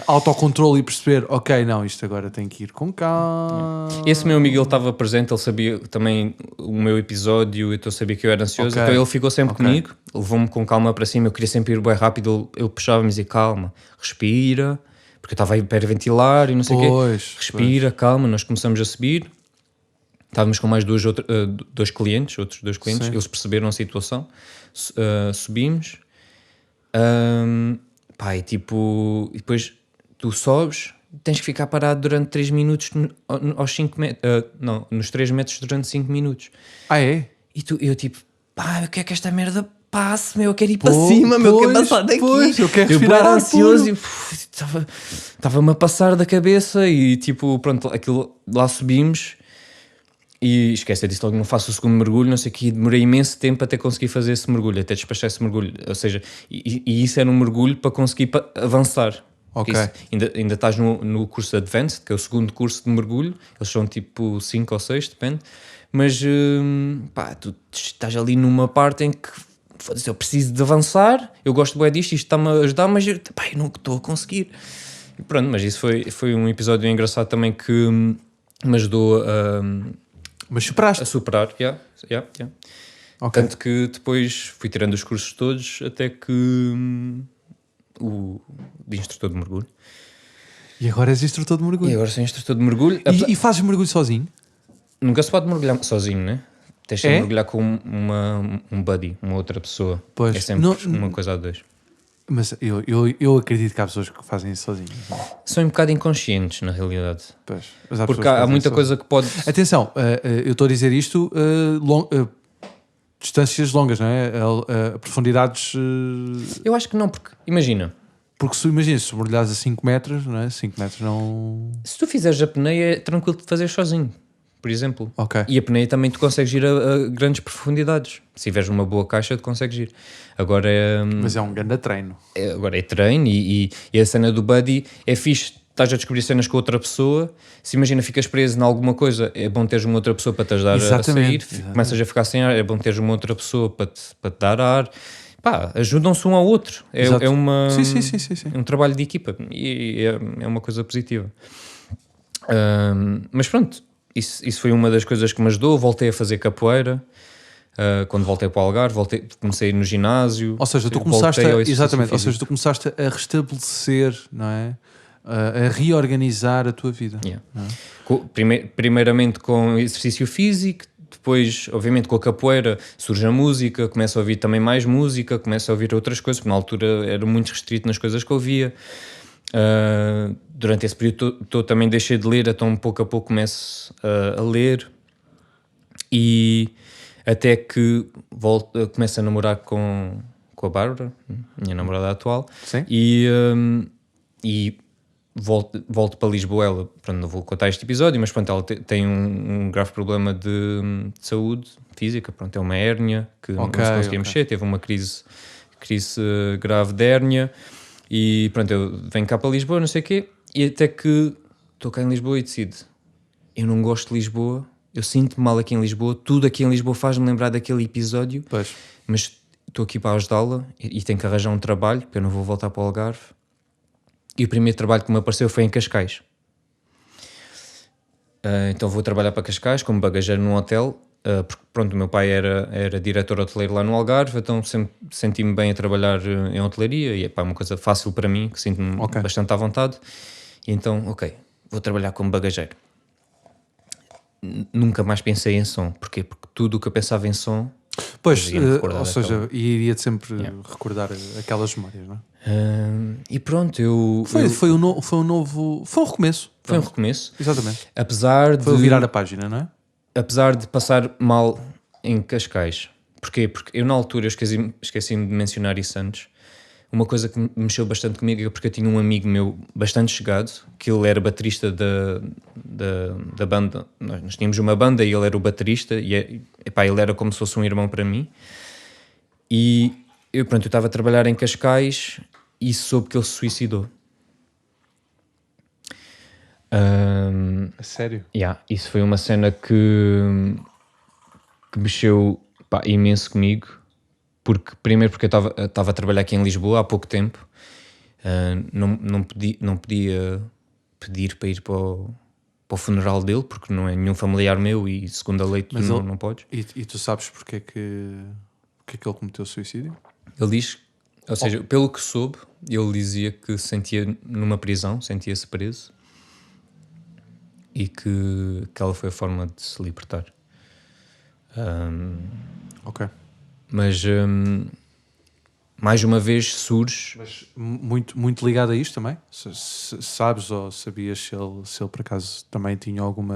autocontrole e perceber, ok, não, isto agora tem que ir com calma. Esse meu amigo, ele estava presente, ele sabia também o meu episódio, então sabia que eu era ansioso, então ele ficou sempre comigo, levou-me com calma para cima, eu queria sempre ir bem rápido, ele puxava-me e dizia, calma, respira, porque eu estava a hiperventilar e não sei o quê, respira, calma, nós começamos a subir, estávamos com mais dois clientes, outros dois clientes, eles perceberam a situação, subimos, e tipo, e depois tu sobes, tens que ficar parado durante 3 minutos aos 5 metros, nos 3 metros durante 5 minutos. Ah, é? E eu tipo, eu quero que esta merda passe, meu, eu quero ir para cima, meu, eu quero passar daqui. Eu quero respirar eu ansioso e estava-me a passar da cabeça e tipo, pronto, aquilo, lá subimos e esquece, eu disse logo, não faço o segundo mergulho, não sei o que, demorei imenso tempo até conseguir fazer esse mergulho, até despachar esse mergulho, ou seja, e isso era um mergulho para conseguir avançar. Ok. Isso, ainda estás no curso Advanced, que é o segundo curso de mergulho, eles são tipo 5 ou 6, depende, mas tu estás ali numa parte em que eu preciso de avançar, eu gosto bem disto, isto está-me a ajudar, mas eu não estou a conseguir. E pronto, mas isso foi um episódio engraçado também que me ajudou Mas superaste. a superar. Yeah. Okay. Tanto que depois fui tirando os cursos todos até que de instrutor de mergulho. E agora és instrutor de mergulho. E agora sou instrutor de mergulho. E fazes mergulho sozinho? Nunca se pode mergulhar sozinho, né? Tens de mergulhar com um buddy, uma outra pessoa. Pois, é sempre uma coisa a dois. Mas eu acredito que há pessoas que fazem isso sozinhos. São um bocado inconscientes, na realidade. Pois, porque há muita coisa que pode... Atenção, eu estou a dizer isto distâncias longas, não é? Profundidades... Eu acho que não, porque imagina... Porque se mergulhares a 5 metros, não é? 5 metros não... Se tu fizeres a apneia, é tranquilo de fazer sozinho, por exemplo. Okay. E a apneia também tu consegues ir a grandes profundidades. Se tiveres uma boa caixa, tu consegues ir. Agora mas é um grande treino. Agora é treino e a cena do buddy é fixe. Estás a descobrir cenas com outra pessoa. Se imagina, ficas preso em alguma coisa, é bom teres uma outra pessoa para te ajudar a sair. Exatamente. Começas a ficar sem ar, é bom teres uma outra pessoa para te dar ar. Ajudam-se um ao outro. É um trabalho de equipa e é uma coisa positiva. Mas pronto, isso foi uma das coisas que me ajudou. Voltei a fazer capoeira. Quando voltei para o Algarve, comecei a ir no ginásio. Ou seja, tu começaste tu começaste a restabelecer, não é? A reorganizar a tua vida. Yeah. Primeiramente com exercício físico, depois, obviamente, com a capoeira surge a música, começo a ouvir também mais música, começo a ouvir outras coisas, porque na altura era muito restrito nas coisas que ouvia. Durante esse período também deixei de ler, então pouco a pouco começo a ler. E até que começo a namorar com a Bárbara, minha namorada atual. Sim. E volto para Lisboa. Ela, pronto, não vou contar este episódio, mas pronto, ela tem um grave problema de saúde física. Pronto, é uma hérnia que não se conseguia mexer, teve uma crise grave de hérnia. E pronto, eu venho cá para Lisboa, não sei o quê, e até que estou cá em Lisboa e decido: eu não gosto de Lisboa, eu sinto-me mal aqui em Lisboa, tudo aqui em Lisboa faz-me lembrar daquele episódio, mas estou aqui para ajudá-la e tenho que arranjar um trabalho, porque eu não vou voltar para o Algarve. E o primeiro trabalho que me apareceu foi em Cascais. Então vou trabalhar para Cascais como bagageiro num hotel, porque pronto, o meu pai era diretor hoteleiro lá no Algarve, então sempre senti-me bem a trabalhar em hotelaria e é uma coisa fácil para mim, que sinto-me bastante à vontade. E então, vou trabalhar como bagageiro. Nunca mais pensei em som. Porquê? Porque tudo o que eu pensava em som... Pois, ou seja, iria-te sempre recordar aquelas memórias, não é? E pronto, foi um recomeço. Foi um recomeço. Exatamente. Apesar de... Foi virar a página, não é? Apesar de passar mal em Cascais. Porquê? Porque eu na altura, esqueci-me de mencionar isso antes, uma coisa que mexeu bastante comigo é porque eu tinha um amigo meu bastante chegado, que ele era baterista da banda. Nós tínhamos uma banda e ele era o baterista, e epá, ele era como se fosse um irmão para mim. E eu estava a trabalhar em Cascais e soube que ele se suicidou. A sério? Isso foi uma cena que mexeu imenso comigo. Primeiro porque eu estava a trabalhar aqui em Lisboa há pouco tempo, não podia pedir para ir para o funeral dele, porque não é nenhum familiar meu e segundo a lei tu não podes. E tu sabes porque é que ele cometeu suicídio? Ele diz, ou seja, pelo que soube, ele dizia que se sentia numa prisão, sentia-se preso e que aquela foi a forma de se libertar. Ok. Mas mais uma vez surge. Mas muito ligado a isto também? Sabes ou sabias se ele por acaso também tinha algum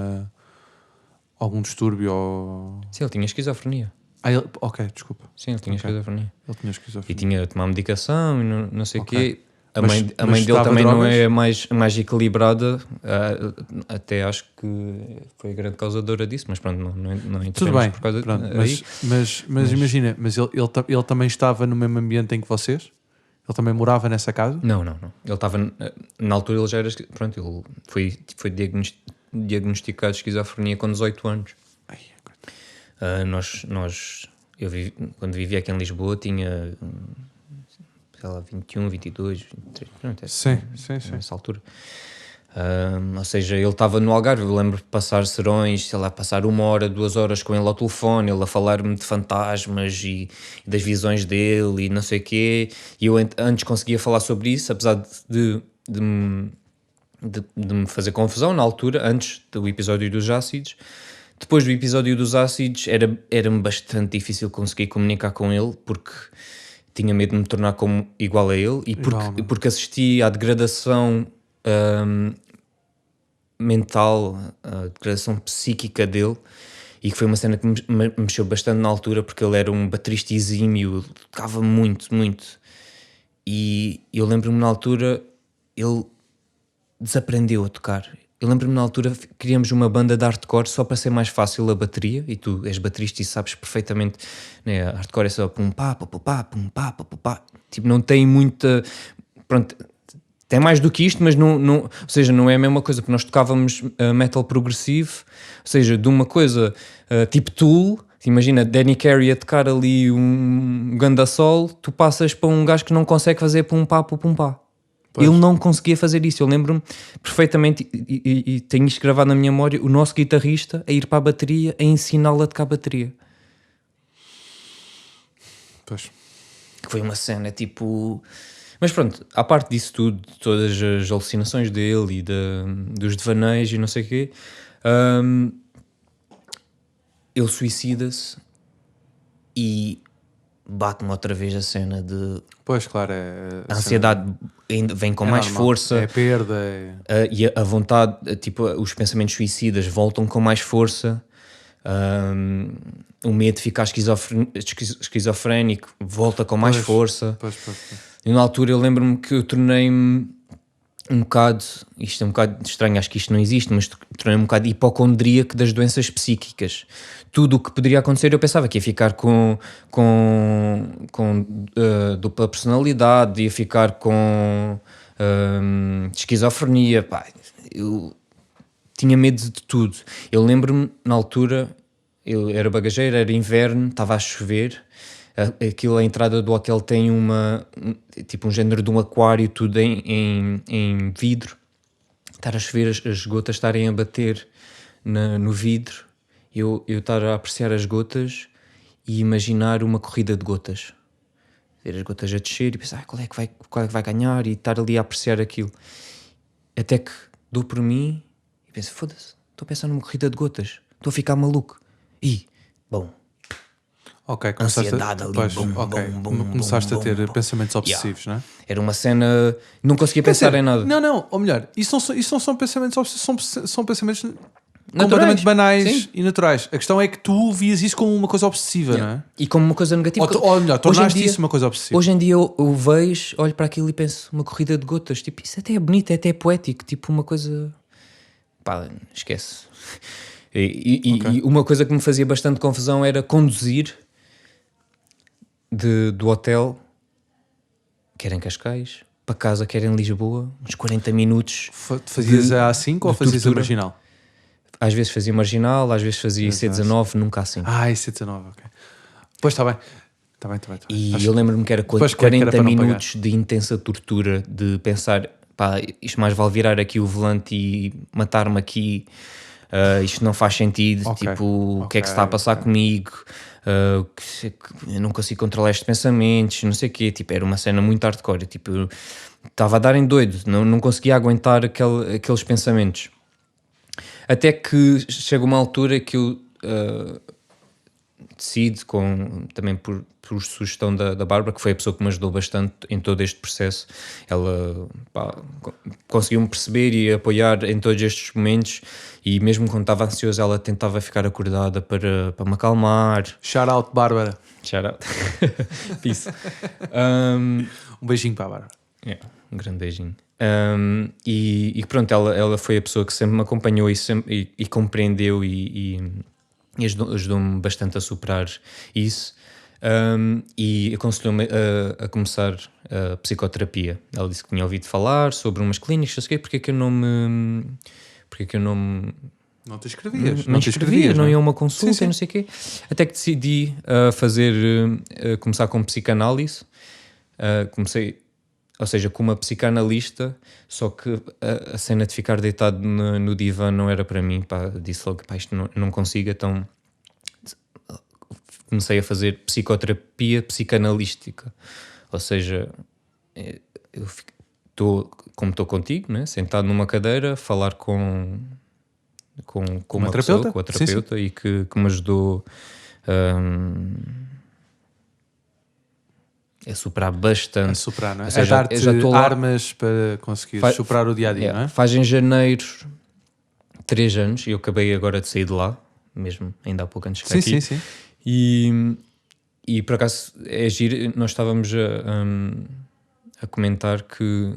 distúrbio ou... Sim, ele tinha esquizofrenia. Ok, desculpa. Sim, ele tinha esquizofrenia. Ele tinha esquizofrenia. E tinha de tomar medicação e não sei o quê. A Mas mãe dele também drogas? não é mais equilibrada. Até acho que foi a grande causadora disso, mas pronto, não Tudo bem, por causa pronto, aí. mas imagina, ele também estava no mesmo ambiente em que vocês? Ele também morava nessa casa? Não. Ele estava, na altura ele já era, pronto, ele foi diagnosticado de esquizofrenia com 18 anos. Quando vivia aqui em Lisboa tinha, sei lá, 21, 22, 23, pronto, Sim. nessa altura. Ou seja, ele estava no Algarve, eu lembro de passar serões, sei lá, passar 1 hora, 2 horas com ele ao telefone, ele a falar-me de fantasmas e das visões dele e não sei o quê, e eu antes conseguia falar sobre isso, apesar de me fazer confusão na altura, antes do episódio dos ácidos. Depois do episódio dos ácidos era-me bastante difícil conseguir comunicar com ele, porque tinha medo de me tornar igual a ele e porque assisti à degradação mental, a degradação psíquica dele, e que foi uma cena que me mexeu bastante na altura, porque ele era um baterista exímio, tocava muito. E eu lembro-me na altura, ele desaprendeu a tocar. Eu lembro-me na altura, criamos uma banda de hardcore só para ser mais fácil a bateria, e tu és baterista e sabes perfeitamente, né, hardcore é só pum pá, tipo, não tem muita, pronto, tem mais do que isto, mas não, ou seja, não é a mesma coisa, porque nós tocávamos metal progressivo, ou seja, de uma coisa tipo Tool, imagina Danny Carey a tocar ali um ganda sol, tu passas para um gajo que não consegue fazer pum pá. Pois. Ele não conseguia fazer isso. Eu lembro-me perfeitamente e tenho isto gravado na minha memória, o nosso guitarrista a ir para a bateria, a ensiná-lo a tocar bateria. Pois. Que foi uma cena tipo... Mas pronto, à parte disso tudo, todas as alucinações dele e dos devaneios e não sei o quê, ele suicida-se e bate-me outra vez a cena de... Pois, claro, a ansiedade ainda vem com mais normal. Força. É perda. E a vontade, tipo, os pensamentos suicidas voltam com mais força. O medo de ficar esquizofrénico volta com mais força. Pois. E na altura eu lembro-me que eu tornei-me um bocado, isto é um bocado estranho, acho que isto não existe, mas tornei-me um bocado hipocondríaco das doenças psíquicas. Tudo o que poderia acontecer eu pensava que ia ficar com dupla personalidade, ia ficar com esquizofrenia, pá, eu tinha medo de tudo. Eu lembro-me na altura, eu era bagageiro, era inverno, estava a chover, aquilo, a entrada do hotel tem tipo um género de um aquário, tudo em vidro, estar a chover, as gotas estarem a bater no vidro, eu estar a apreciar as gotas e imaginar uma corrida de gotas, ver as gotas a descer e pensar qual é que vai ganhar, e estar ali a apreciar aquilo, até que dou por mim e penso, foda-se, estou a pensar numa corrida de gotas, estou a ficar maluco, Ok, ansiedade ali, começaste a ter pensamentos obsessivos, não é? Era uma cena, não conseguia pensar em nada. Não, ou melhor, isso não são pensamentos obsessivos, são pensamentos completamente banais sim. e naturais. A questão é que tu vias isso como uma coisa obsessiva, não é? E como uma coisa negativa. Ou melhor, tornaste isso uma coisa obsessiva. Hoje em dia eu vejo, olho para aquilo e penso, uma corrida de gotas, tipo, isso até é bonito, é até poético, tipo uma coisa... Pá, esquece. E uma coisa que me fazia bastante confusão era conduzir do hotel, quer em Cascais, para casa, quer em Lisboa, uns 40 minutos. Fazias a A5 ou fazias a marginal? Às vezes fazia marginal, às vezes fazia C19, nunca assim. C19, ok. Pois está bem. Está bem. E eu lembro-me que era 40 minutos de intensa tortura, de pensar, pá, isto mais vale virar aqui o volante e matar-me aqui, isto não faz sentido, o que é que se está a passar comigo, eu não consigo controlar estes pensamentos, não sei o quê, tipo, era uma cena muito hardcore, tipo, eu estava a dar em doido, não conseguia aguentar aqueles pensamentos. Até que chega uma altura que eu decido, também por sugestão da Bárbara, que foi a pessoa que me ajudou bastante em todo este processo. Ela conseguiu-me perceber e apoiar em todos estes momentos, e mesmo quando estava ansioso ela tentava ficar acordada para me acalmar. Shout out, Bárbara. Shout out. Peace. Um beijinho para a Bárbara. Um grande beijinho. E pronto, ela foi a pessoa que sempre me acompanhou e compreendeu e ajudou-me bastante a superar isso, e aconselhou-me a começar a psicoterapia. Ela disse que tinha ouvido falar sobre umas clínicas, não sei porque é que eu não me... Não te inscrevias. Não ia a uma consulta, não sei o quê. Até que decidi começar com psicanálise. Comecei, ou seja, com uma psicanalista, só que a cena de ficar deitado no divã não era para mim. Disse logo que isto não consigo, então comecei a fazer psicoterapia psicanalística. Ou seja, eu como estou contigo, né, sentado numa cadeira, a falar com uma terapeuta? Pessoa, com a terapeuta, sim. E que me ajudou a superar bastante. A superar, não é? Seja, a dar-te armas para conseguir superar o dia-a-dia, não é? Faz em janeiro 3 anos, e eu acabei agora de sair de lá, mesmo ainda há pouco antes de chegar aqui. Sim. E por acaso é giro, nós estávamos a comentar que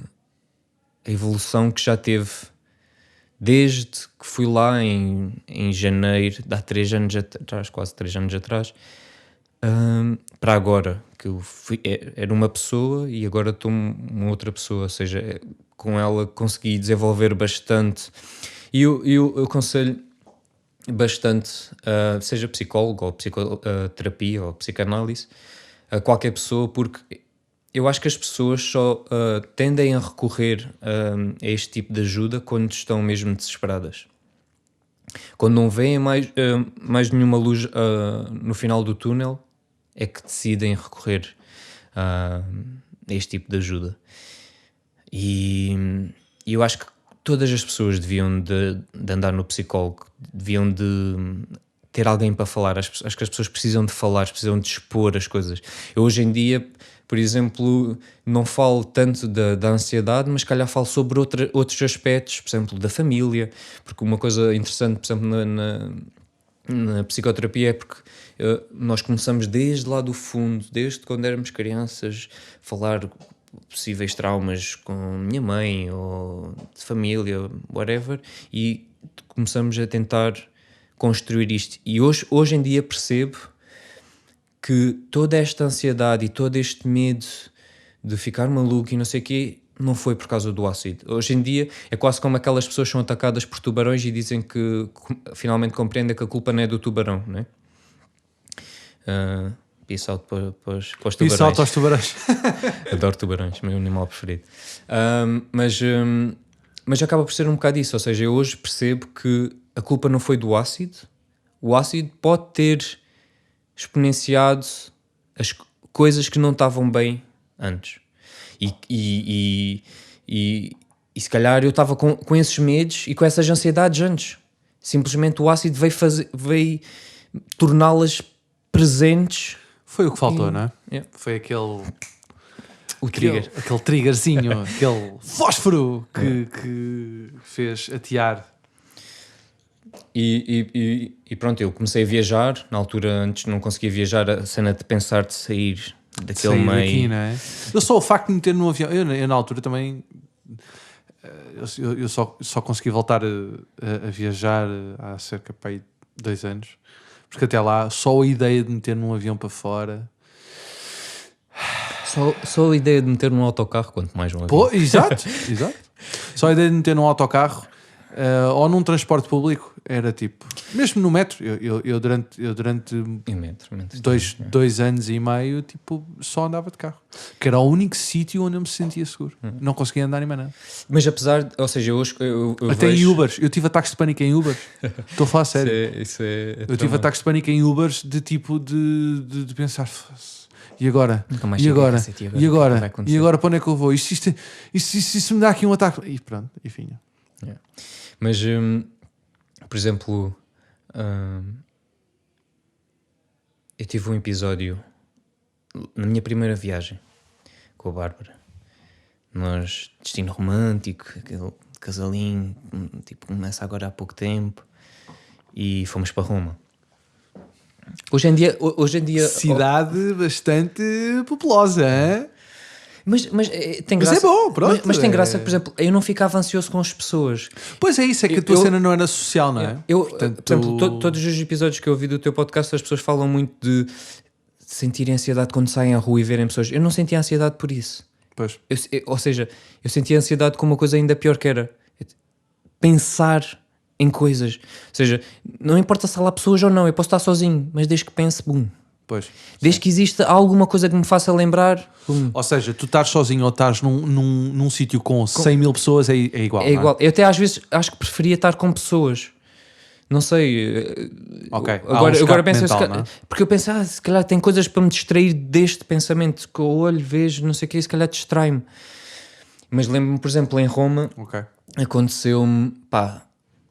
a evolução que já teve desde que fui lá em janeiro, há 3 anos atrás, quase 3 anos atrás, para agora, que eu era uma pessoa e agora estou uma outra pessoa, ou seja, com ela consegui desenvolver bastante. E eu aconselho bastante, seja psicólogo ou psicoterapia ou psicanálise, a qualquer pessoa, porque eu acho que as pessoas só tendem a recorrer a este tipo de ajuda quando estão mesmo desesperadas. Quando não veem mais nenhuma luz no final do túnel, é que decidem recorrer a este tipo de ajuda. E eu acho que todas as pessoas deviam de andar no psicólogo, deviam de ter alguém para falar. Acho que as pessoas precisam de falar, precisam de expor as coisas. Eu hoje em dia, por exemplo, não falo tanto da ansiedade, mas calhar falo sobre outros aspectos, por exemplo, da família, porque uma coisa interessante, por exemplo, na psicoterapia é porque nós começamos desde lá do fundo, desde quando éramos crianças, falar possíveis traumas com minha mãe ou de família, whatever, e começamos a tentar construir isto. E hoje em dia percebo que toda esta ansiedade e todo este medo de ficar maluco e não sei o quê não foi por causa do ácido. Hoje em dia é quase como aquelas pessoas que são atacadas por tubarões e dizem que finalmente compreendem que a culpa não é do tubarão, não é? Peace out para os tubarões. Peace out aos tubarões. Adoro tubarões, meu animal preferido. Mas acaba por ser um bocado isso, ou seja, eu hoje percebo que a culpa não foi do ácido. O ácido pode ter exponenciado as coisas que não estavam bem antes. E se calhar eu estava com esses medos e com essas ansiedades antes. Simplesmente o ácido veio torná-las presentes. Foi o que faltou, não é? Yeah. Foi aquele triggerzinho, aquele fósforo que fez atear E pronto, eu comecei a viajar. Na altura, antes não conseguia viajar, a cena de pensar de sair daquele meio. Daqui, não é? Eu só o facto de me meter num avião. Eu na altura também. Eu só consegui voltar a viajar há cerca de 2 anos. Porque até lá, só a ideia de meter num avião para fora. Só a ideia de meter num autocarro, quanto mais um avião. Pô, exato. Só a ideia de meter num autocarro ou num transporte público era tipo. Mesmo no metro, eu durante Metro, 2 anos e meio tipo, só andava de carro. Que era o único sítio onde eu me sentia seguro. Não conseguia andar em mais nada. Mas apesar, ou seja, eu até vejo... em Ubers, eu tive ataques de pânico em Ubers. Estou a falar sério. Eu tive ataques de pânico em Ubers de tipo de pensar. E agora? E agora para onde é que eu vou? Isto me dá aqui um ataque. E pronto, enfim. Yeah. Mas, por exemplo, eu tive um episódio na minha primeira viagem com a Bárbara. Nós, destino romântico, aquele casalinho, tipo, começa agora há pouco tempo, e fomos para Roma. Hoje em dia cidade bastante populosa, hein? Mas tem graça. Mas é bom, pronto. Mas tem graça que, por exemplo, eu não ficava ansioso com as pessoas. Pois é isso, é que a tua cena não era social, não é? Portanto, por exemplo, todos os episódios que eu ouvi do teu podcast, as pessoas falam muito de sentirem ansiedade quando saem à rua e verem pessoas. Eu não sentia ansiedade por isso. Pois. Ou seja, eu sentia ansiedade com uma coisa ainda pior, que era pensar em coisas. Ou seja, não importa se há lá pessoas ou não, eu posso estar sozinho, mas desde que pense, bum. Pois. Desde que exista alguma coisa que me faça lembrar, bum. Ou seja, tu estás sozinho ou estás num sítio com 100 mil pessoas é igual. É igual. Eu até às vezes acho que preferia estar com pessoas. Não sei. Ok. Agora penso mental, não é? porque eu penso, se calhar tem coisas para me distrair deste pensamento que eu olho, vejo, não sei o que, se calhar distrai-me. Mas lembro-me, por exemplo, em Roma, aconteceu-me,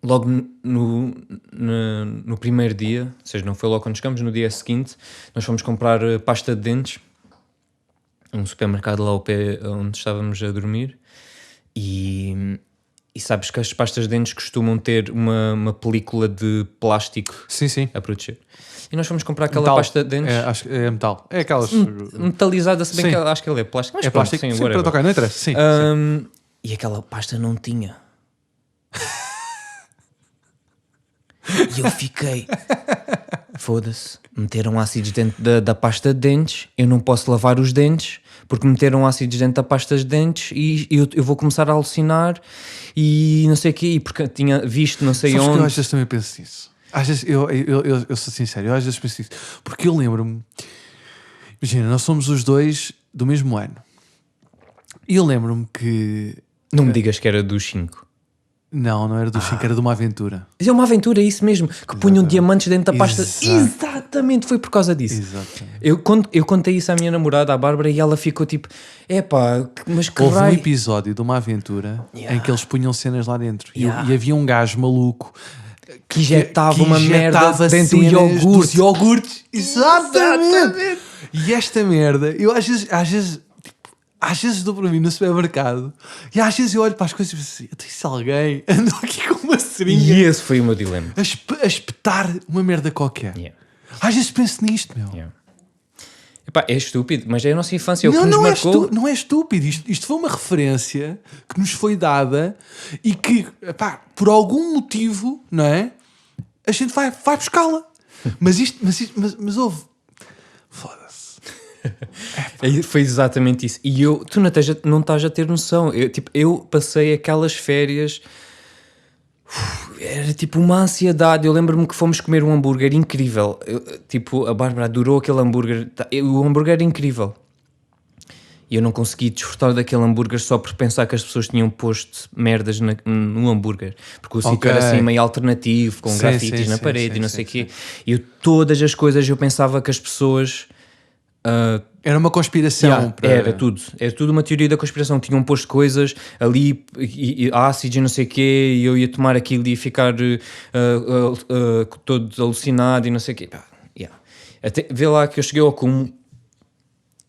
logo no primeiro dia, ou seja, não foi logo quando chegamos, no dia seguinte, nós fomos comprar pasta de dentes, um supermercado lá ao pé onde estávamos a dormir, e sabes que as pastas de dentes costumam ter uma película de plástico a proteger. E nós fomos comprar aquela pasta de dentes. Acho que é metal. É aquelas... metalizada, se bem que acho que ela é plástico. Mas é pronto, plástico, sim, pronto, ok, não interessa. Sim. E aquela pasta não tinha. E eu fiquei... Foda-se. Meteram ácidos dentro da pasta de dentes. Eu não posso lavar os dentes porque meteram ácidos dentro da pasta de dentes e eu vou começar a alucinar e não sei o quê. E porque tinha visto não sei Sabes onde... que eu às vezes também penso nisso. Às vezes, eu sou sincero, eu às vezes penso nisso. Porque eu lembro-me... Imagina, nós somos os dois do mesmo ano. E eu lembro-me que... Não me digas que era dos 5. Não era dos 5, era de uma aventura. Mas é uma aventura, é isso mesmo. Que punham diamantes dentro da pasta. Exatamente, foi por causa disso. Exatamente. Eu contei isso à minha namorada, à Bárbara, e ela ficou tipo, mas que houve um raio... episódio de uma aventura em que eles punham cenas lá dentro. E havia um gajo maluco que injetava uma merda dentro do iogurte. Dos iogurtes. Exatamente. E esta merda, eu às vezes dou para mim no supermercado e às vezes eu olho para as coisas e penso assim, eu tenho se alguém andou aqui com uma seringa. E esse foi o meu dilema. A espetar uma merda qualquer. Às vezes penso nisto, meu. Epá, é estúpido, mas é a nossa infância. O que nos marcou... não é estúpido. Isto foi uma referência que nos foi dada e que, por algum motivo, não é? A gente vai buscá-la. Mas houve... Foda-se. Foi exatamente isso. E tu não estás a ter noção. Eu passei aquelas férias... Era tipo uma ansiedade. Eu lembro-me que fomos comer um hambúrguer incrível. A Bárbara adorou aquele hambúrguer. O hambúrguer era incrível. E eu não consegui desfrutar daquele hambúrguer só por pensar que as pessoas tinham posto merdas no hambúrguer. Porque o sítio era assim meio alternativo, com grafites na parede e não sei o quê. E todas as coisas eu pensava que as pessoas... Era uma conspiração. Era tudo uma teoria da conspiração. Tinham posto coisas ali, ácidos e não sei o quê, e eu ia tomar aquilo e ia ficar todo alucinado e não sei o quê. Até, vê lá que eu cheguei ao cume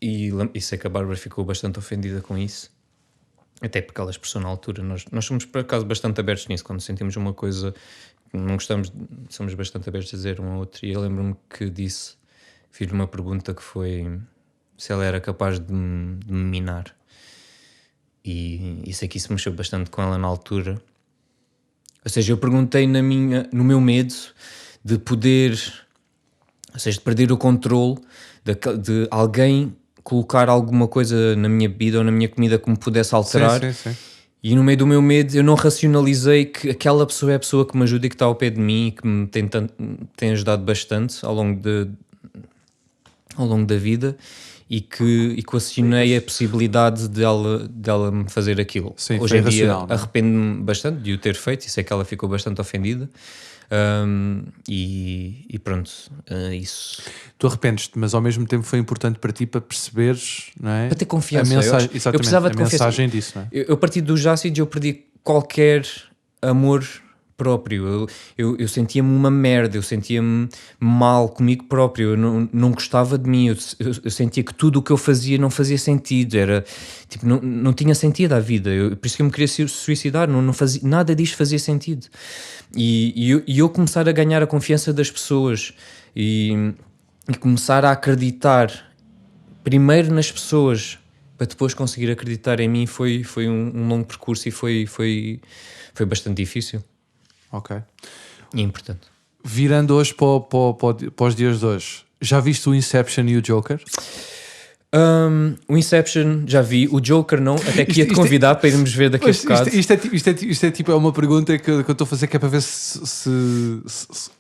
e sei que a Bárbara ficou bastante ofendida com isso. Até porque ela expressou na altura. Nós somos, por acaso, bastante abertos nisso. Quando sentimos uma coisa que não gostamos, somos bastante abertos a dizer um ao outro. E eu lembro-me que fiz uma pergunta que foi se ela era capaz de me minar. E sei que isso mexeu bastante com ela na altura. Ou seja, eu perguntei no meu medo de poder, ou seja, de perder o controle de alguém colocar alguma coisa na minha bebida ou na minha comida que me pudesse alterar. Sim. E no meio do meu medo eu não racionalizei que aquela pessoa é a pessoa que me ajuda e que está ao pé de mim e que me tem ajudado bastante ao longo da vida, e que questionei a possibilidade dela me fazer aquilo. Sim, hoje em dia não é? arrependo-me bastante de o ter feito, e sei que ela ficou bastante ofendida. E pronto, isso. Tu arrependes-te, mas ao mesmo tempo foi importante para ti para perceberes, não é? Para ter confiança. Eu precisava de confiança. Mensagem disso, não é? Eu parti dos ácidos, eu perdi qualquer amor próprio. Eu sentia-me uma merda, eu sentia-me mal comigo próprio, eu não gostava de mim, eu sentia que tudo o que eu fazia não fazia sentido, era tipo, não tinha sentido à vida, por isso que eu me queria suicidar, não fazia, nada disto fazia sentido. E eu começar a ganhar a confiança das pessoas e começar a acreditar primeiro nas pessoas para depois conseguir acreditar em mim foi um longo percurso e foi bastante difícil. Ok. E importante. Virando hoje para os dias de hoje, já viste o Inception e o Joker? O Inception já vi, o Joker não, até que ia-te convidar para irmos ver daqui a bocado. Isto é tipo uma pergunta que eu estou a fazer, que é para ver se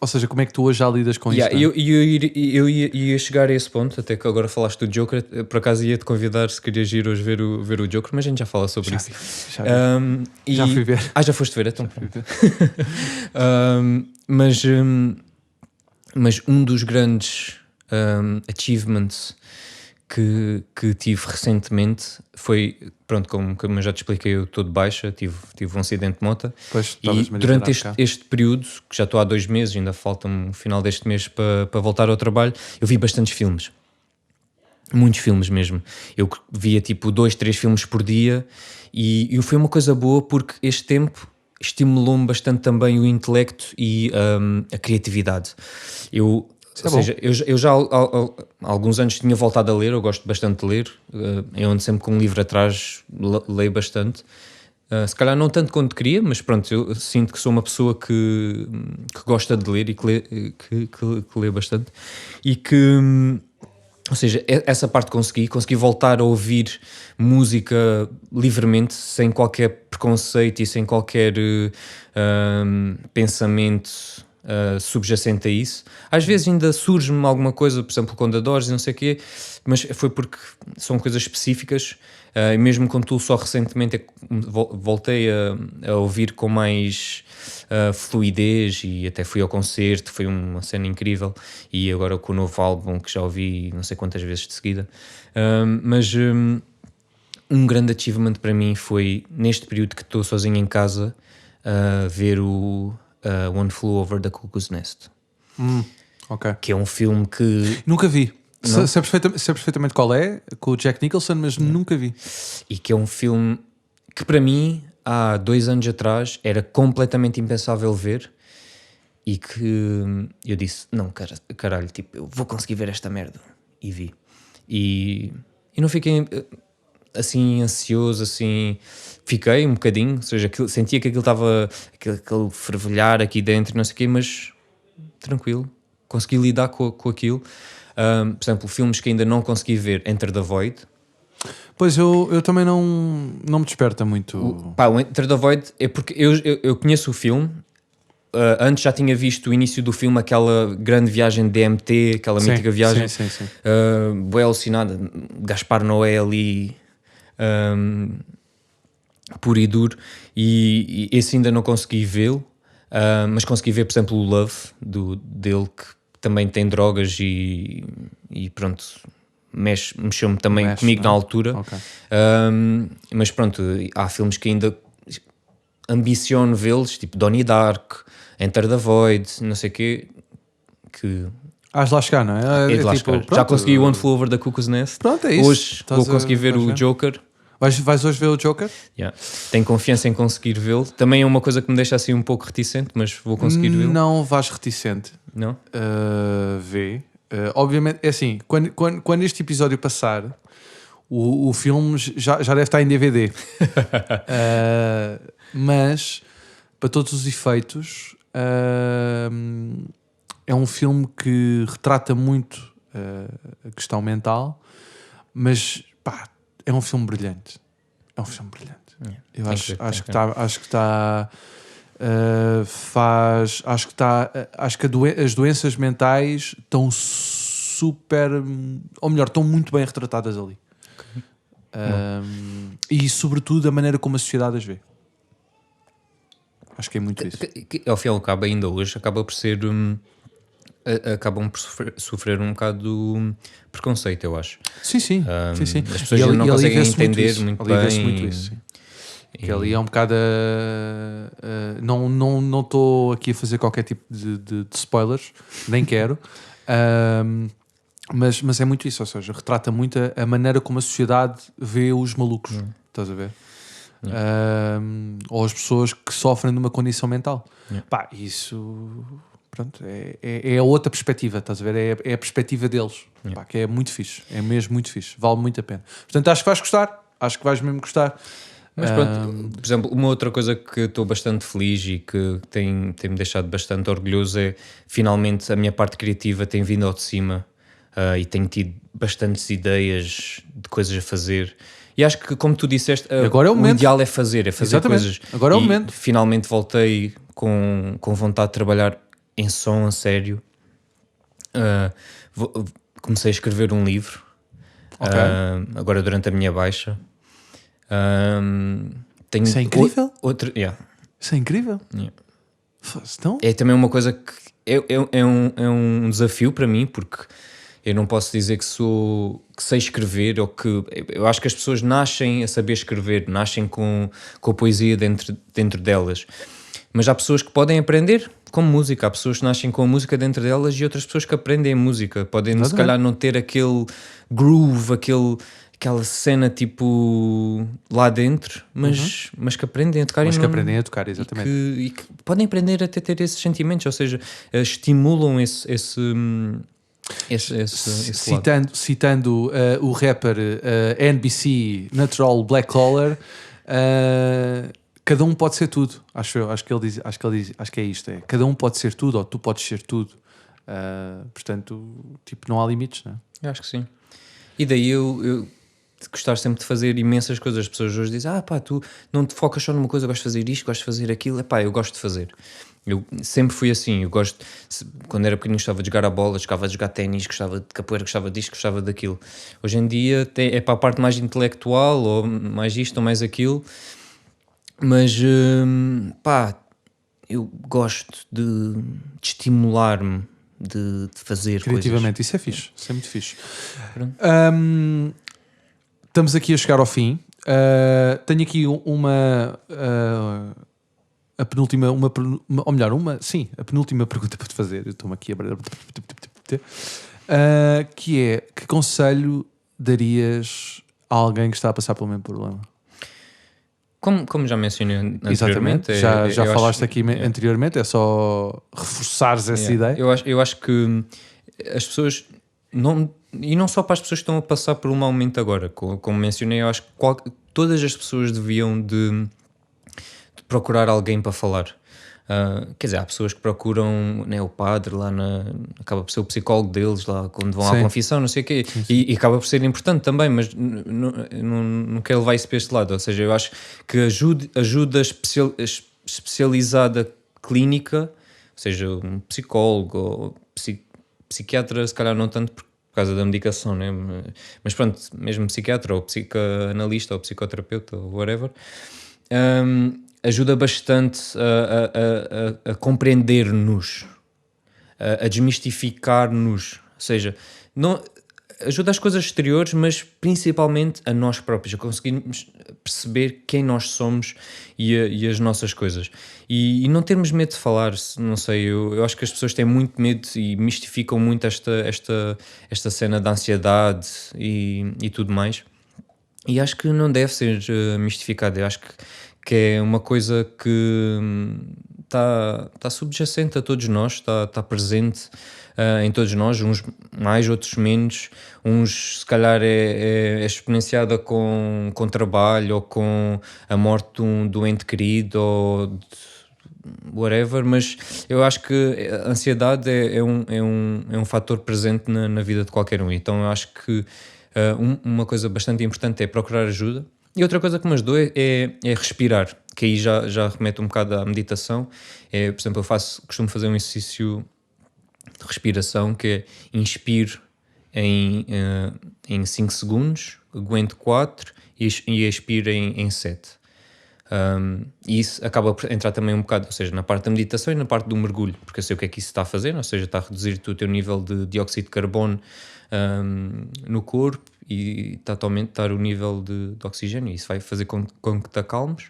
ou seja, como é que tu hoje já lidas com isto? Eu ia chegar a esse ponto, até que agora falaste do Joker, por acaso ia-te convidar se querias ir hoje ver o Joker, mas a gente já fala sobre isso. Já fui ver. Já foste ver, então pronto. Mas um dos grandes achievements que tive recentemente foi, pronto, como eu já te expliquei, eu estou de baixa, tive um acidente de moto, e durante este período, que já estou há 2 meses, ainda falta-me o final deste mês para voltar ao trabalho, eu vi bastantes filmes, muitos filmes mesmo. Eu via tipo 2, 3 filmes por dia, e foi uma coisa boa porque este tempo estimulou-me bastante também o intelecto e a criatividade. Ou seja, eu já há alguns anos tinha voltado a ler, eu gosto bastante de ler, eu ando sempre com um livro atrás, leio bastante, se calhar não tanto quanto queria, mas pronto, eu sinto que sou uma pessoa que gosta de ler e que lê bastante, e que, ou seja, essa parte consegui voltar a ouvir música livremente, sem qualquer preconceito e sem qualquer pensamento subjacente a isso. Às vezes ainda surge-me alguma coisa, por exemplo, com The Doors e não sei o quê, mas foi porque são coisas específicas, e mesmo com tu só recentemente voltei a ouvir com mais fluidez, e até fui ao concerto, foi uma cena incrível, e agora com o novo álbum que já ouvi não sei quantas vezes de seguida, mas um grande achievement para mim foi, neste período que estou sozinho em casa, ver o One Flew Over the Cuckoo's Nest. Okay. Que é um filme que... Nunca vi. Sei perfeitamente qual é, com o Jack Nicholson, mas nunca vi. E que é um filme que para mim, há 2 anos atrás, era completamente impensável ver, e que eu disse, não, caralho, tipo, eu vou conseguir ver esta merda. E vi. E não fiquei assim ansioso, assim... Fiquei um bocadinho, ou seja, sentia que aquilo estava, aquele fervilhar aqui dentro, não sei o quê, mas tranquilo, consegui lidar com aquilo. Por exemplo, filmes que ainda não consegui ver, Enter the Void. Pois, eu também não me desperta muito. O Enter the Void é porque eu conheço o filme, antes já tinha visto o início do filme, aquela grande viagem de DMT, aquela mítica viagem, bué alucinada, Gaspar Noé ali... puro e duro, e esse ainda não consegui vê-lo, mas consegui ver, por exemplo, o Love dele, que também tem drogas e pronto, mexeu-me também comigo na altura. Okay. Mas pronto, há filmes que ainda ambiciono vê-los, tipo Donnie Dark, Enter the Void, não sei o quê, que... Has de lá chegar, não é? Tipo, já consegui o One Flew Over the Cuckoo's Nest. Pronto, é isso. Hoje vou conseguir ver o Joker. Vais hoje ver o Joker? Yeah. Tenho confiança em conseguir vê-lo. Também é uma coisa que me deixa assim um pouco reticente, mas vou conseguir vê-lo. Não vais reticente. Não? Vê. Obviamente, é assim, quando este episódio passar, o filme já deve estar em DVD. Mas, para todos os efeitos, é um filme que retrata muito a questão mental, mas pá, é um filme brilhante. É um filme brilhante. Eu acho que está acho que as doenças mentais estão super, ou melhor, estão muito bem retratadas ali. E sobretudo a maneira como a sociedade as vê. Acho que é muito isso. Ao fim e ao cabo, ainda hoje, acaba por ser acabam por sofrer um bocado do preconceito, eu acho. Sim. As pessoas não conseguem entender muito bem. Muito isso, sim. Que ali é um bocado não estou aqui a fazer qualquer tipo de spoilers, nem quero, mas é muito isso, ou seja, retrata muito a maneira como a sociedade vê os malucos, estás a ver? Ou as pessoas que sofrem de uma condição mental. Pá, isso, pronto, é a outra perspectiva, estás a ver? É a perspectiva deles, pá, que é muito fixe, é mesmo muito fixe, vale muito a pena. Portanto, acho que vais gostar, acho que vais mesmo gostar. Mas pronto, por exemplo, uma outra coisa que estou bastante feliz e que tem-me deixado bastante orgulhoso é, finalmente, a minha parte criativa tem vindo ao de cima, e tenho tido bastantes ideias de coisas a fazer. E acho que, como tu disseste, agora é o ideal é fazer coisas. Agora é o momento. Finalmente voltei com vontade de trabalhar em som a sério. Comecei a escrever um livro, agora durante a minha baixa. Tenho isso é incrível. Isso é incrível. Então? É também uma coisa que é um desafio para mim, porque eu não posso dizer que sei escrever, ou que eu acho que as pessoas nascem a saber escrever, nascem com a poesia dentro delas. Mas há pessoas que podem aprender com música, há pessoas que nascem com a música dentro delas e outras pessoas que aprendem a música. Podem, se calhar, não ter aquele groove, aquela cena tipo lá dentro, mas que aprendem a tocar. Mas que aprendem a tocar, exatamente. E que podem aprender a ter esses sentimentos, ou seja, estimulam esse citando o rapper NBC, Natural Black Collar, cada um pode ser tudo, acho que ele diz, acho que é isto, cada um pode ser tudo, ou tu podes ser tudo, portanto, tipo, não há limites, não é? Eu acho que sim. E daí eu gostar sempre de fazer imensas coisas. As pessoas hoje dizem, tu não te focas só numa coisa, gostas de fazer isto, gostas de fazer aquilo. Eu gosto de fazer. Eu sempre fui assim, eu gosto, quando era pequenino gostava de jogar a bola, gostava de jogar ténis, gostava de capoeira, gostava disto, gostava daquilo. Hoje em dia é para a parte mais intelectual, ou mais isto ou mais aquilo, mas eu gosto de estimular-me, de fazer criativamente, coisas. Isso é fixe, isso é muito fixe. Estamos aqui a chegar ao fim. Tenho aqui a penúltima, a penúltima pergunta para te fazer. Eu estou-me aqui que é: que conselho darias a alguém que está a passar pelo mesmo problema? Como já mencionei anteriormente. Exatamente, já falaste aqui anteriormente, é só reforçares essa ideia. Eu acho que as pessoas, e não só para as pessoas que estão a passar por um mau momento agora, como mencionei, eu acho que todas as pessoas deviam de procurar alguém para falar. Quer dizer, há pessoas que procuram, né, o padre lá, acaba por ser o psicólogo deles lá quando vão à confissão, não sei o quê, e acaba por ser importante também, mas não quero levar isso para este lado. Ou seja, eu acho que ajuda especializada clínica, ou seja, um psicólogo ou psiquiatra, se calhar não tanto por causa da medicação, né? Mas pronto, mesmo psiquiatra ou psicanalista ou psicoterapeuta ou whatever, ajuda bastante a compreender-nos, a desmistificar-nos, ou seja, ajuda as coisas exteriores, mas principalmente a nós próprios, a conseguirmos perceber quem nós somos e as nossas coisas. E não termos medo de falar, não sei, eu acho que as pessoas têm muito medo e mistificam muito esta cena da ansiedade e tudo mais. E acho que não deve ser mistificado. Eu acho que é uma coisa que está subjacente a todos nós, está presente em todos nós, uns mais, outros menos. Uns, se calhar, é exponenciada com trabalho ou com a morte de um doente querido ou whatever, mas eu acho que a ansiedade é um fator presente na vida de qualquer um. Então eu acho que uma coisa bastante importante é procurar ajuda. E outra coisa que me ajudou é respirar, que aí já remete um bocado à meditação. Por exemplo, costumo fazer um exercício de respiração que é inspiro em 5 segundos, aguento 4 e expiro em 7. E isso acaba por entrar também um bocado, ou seja, na parte da meditação e na parte do mergulho, porque eu sei o que é que isso está a fazer, ou seja, está a reduzir o teu nível de dióxido de carbono no corpo e está a aumentar o nível de oxigênio. Isso vai fazer com que te acalmes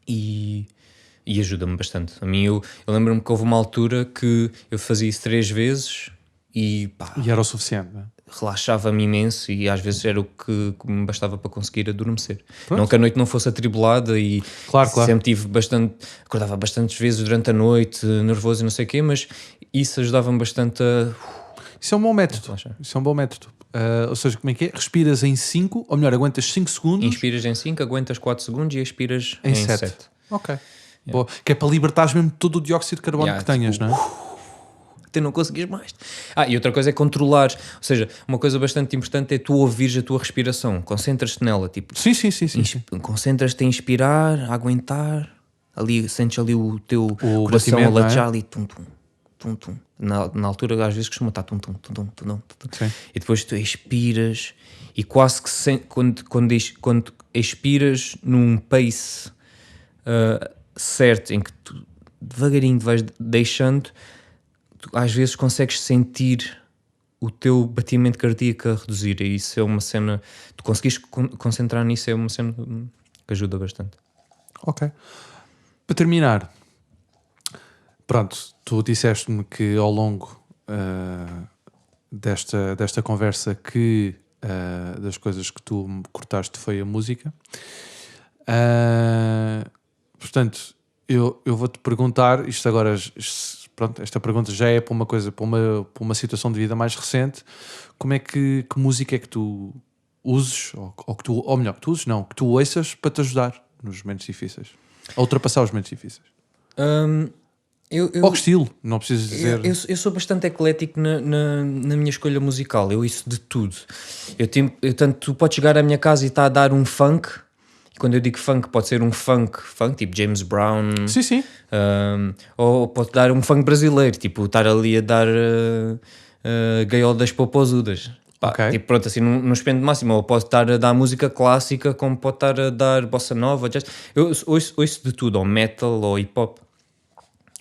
e ajuda-me bastante. A mim, eu lembro-me que houve uma altura que eu fazia isso 3 vezes e pá, E era o suficiente, não é? relaxava-me imenso e às vezes era o que me bastava para conseguir adormecer. Pronto. Não que a noite não fosse atribulada e Claro. sempre tive acordava bastantes vezes durante a noite, nervoso e não sei o quê, mas isso ajudava-me bastante a... Isso é um bom método. relaxar. Isso é um bom método. Ou seja, como é que é? Respiras em 5, ou melhor, aguentas 5 segundos. Inspiras em 5, aguentas 4 segundos e expiras em em 7. 7. Ok. Boa. Que é para libertares mesmo todo o dióxido de carbono que tenhas, não é? Até não conseguires mais. E outra coisa é controlar, ou seja, uma coisa bastante importante é tu ouvires a tua respiração, concentras-te nela, tipo, Sim. concentras-te em inspirar, a aguentar, ali, sentes ali o teu coração a batimento, latejar, não é? ali, tum. Na altura às vezes costuma estar tum. Sim. E depois tu expiras e quase que quando expiras num pace certo, em que tu devagarinho vais deixando, tu, às vezes consegues sentir o teu batimento cardíaco a reduzir, e isso é uma cena, tu conseguires concentrar nisso, é uma cena que ajuda bastante. Ok. Para terminar, pronto, tu disseste-me que ao longo desta conversa que das coisas que tu me cortaste foi a música. Portanto, eu vou-te perguntar, isto agora, pronto, esta pergunta já é para uma coisa, para uma situação de vida mais recente. Como é que música é que tu uses, ou melhor, que tu uses, não, que tu ouças para te ajudar nos momentos difíceis, a ultrapassar os momentos difíceis? Ou que estilo, não precisas dizer. Eu sou bastante eclético na minha escolha musical, eu isso de tudo. Tanto tu podes chegar à minha casa e está a dar um funk. Quando eu digo funk, pode ser um funk tipo James Brown. Sim. Ou pode dar um funk brasileiro, tipo estar ali a dar gaiolas popozudas. Ok. Tipo, pronto, assim, num espelho máximo. Ou pode estar a dar música clássica, como pode estar a dar bossa nova, jazz. Eu ouço de tudo, ou metal, ou hip hop.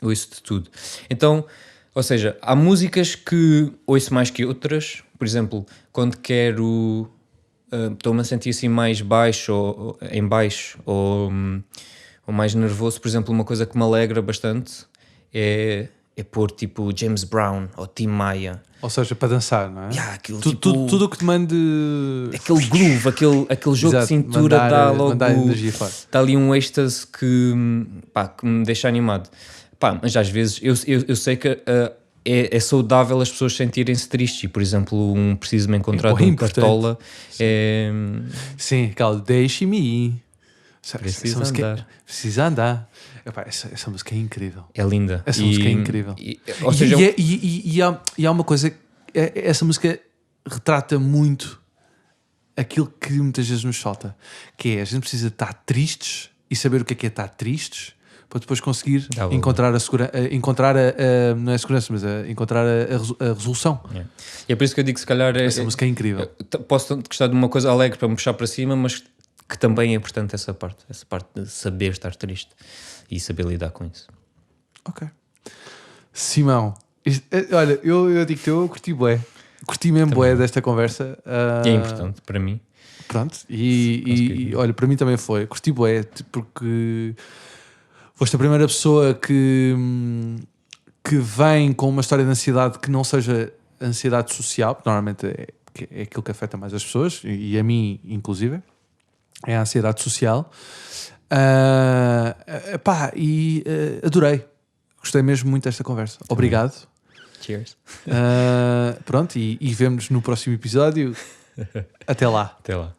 Ouço de tudo. Então, ou seja, há músicas que ouço mais que outras. Por exemplo, quando quero... estou-me a sentir assim mais baixo ou mais nervoso, por exemplo, uma coisa que me alegra bastante é pôr tipo James Brown ou Tim Maia. Ou seja, para dançar, não é? Aquilo, tudo o que te mande... aquele groove, aquele jogo de cintura dá logo... energia fora. Dá ali um êxtase que me deixa animado. Mas às vezes eu sei que... é saudável as pessoas sentirem-se tristes e, por exemplo, preciso-me encontrar de um Cartola. Sim, aquela deixe-me ir. Precisa andar. Epá, essa música é incrível. É linda. Essa música é incrível. Ou seja, há uma coisa... Essa música retrata muito aquilo que muitas vezes nos falta. Que é, a gente precisa estar tristes e saber o que é estar tristes para depois conseguir encontrar não é a segurança, mas encontrar a resolução. E é por isso que eu digo que se calhar... Essa música é incrível. Posso gostar de uma coisa alegre para me puxar para cima, mas que também é importante essa parte de saber estar triste e saber lidar com isso. Ok. Simão, olha, eu digo-te, eu curti mesmo bué desta conversa. É importante para mim. Pronto, e olha, para mim também foi. Curti bué, porque foste a primeira pessoa que vem com uma história de ansiedade que não seja ansiedade social, porque normalmente que é aquilo que afeta mais as pessoas, e a mim inclusive, é a ansiedade social. Adorei. Gostei mesmo muito desta conversa. Obrigado. Cheers. Pronto, e vemo-nos no próximo episódio. Até lá. Até lá.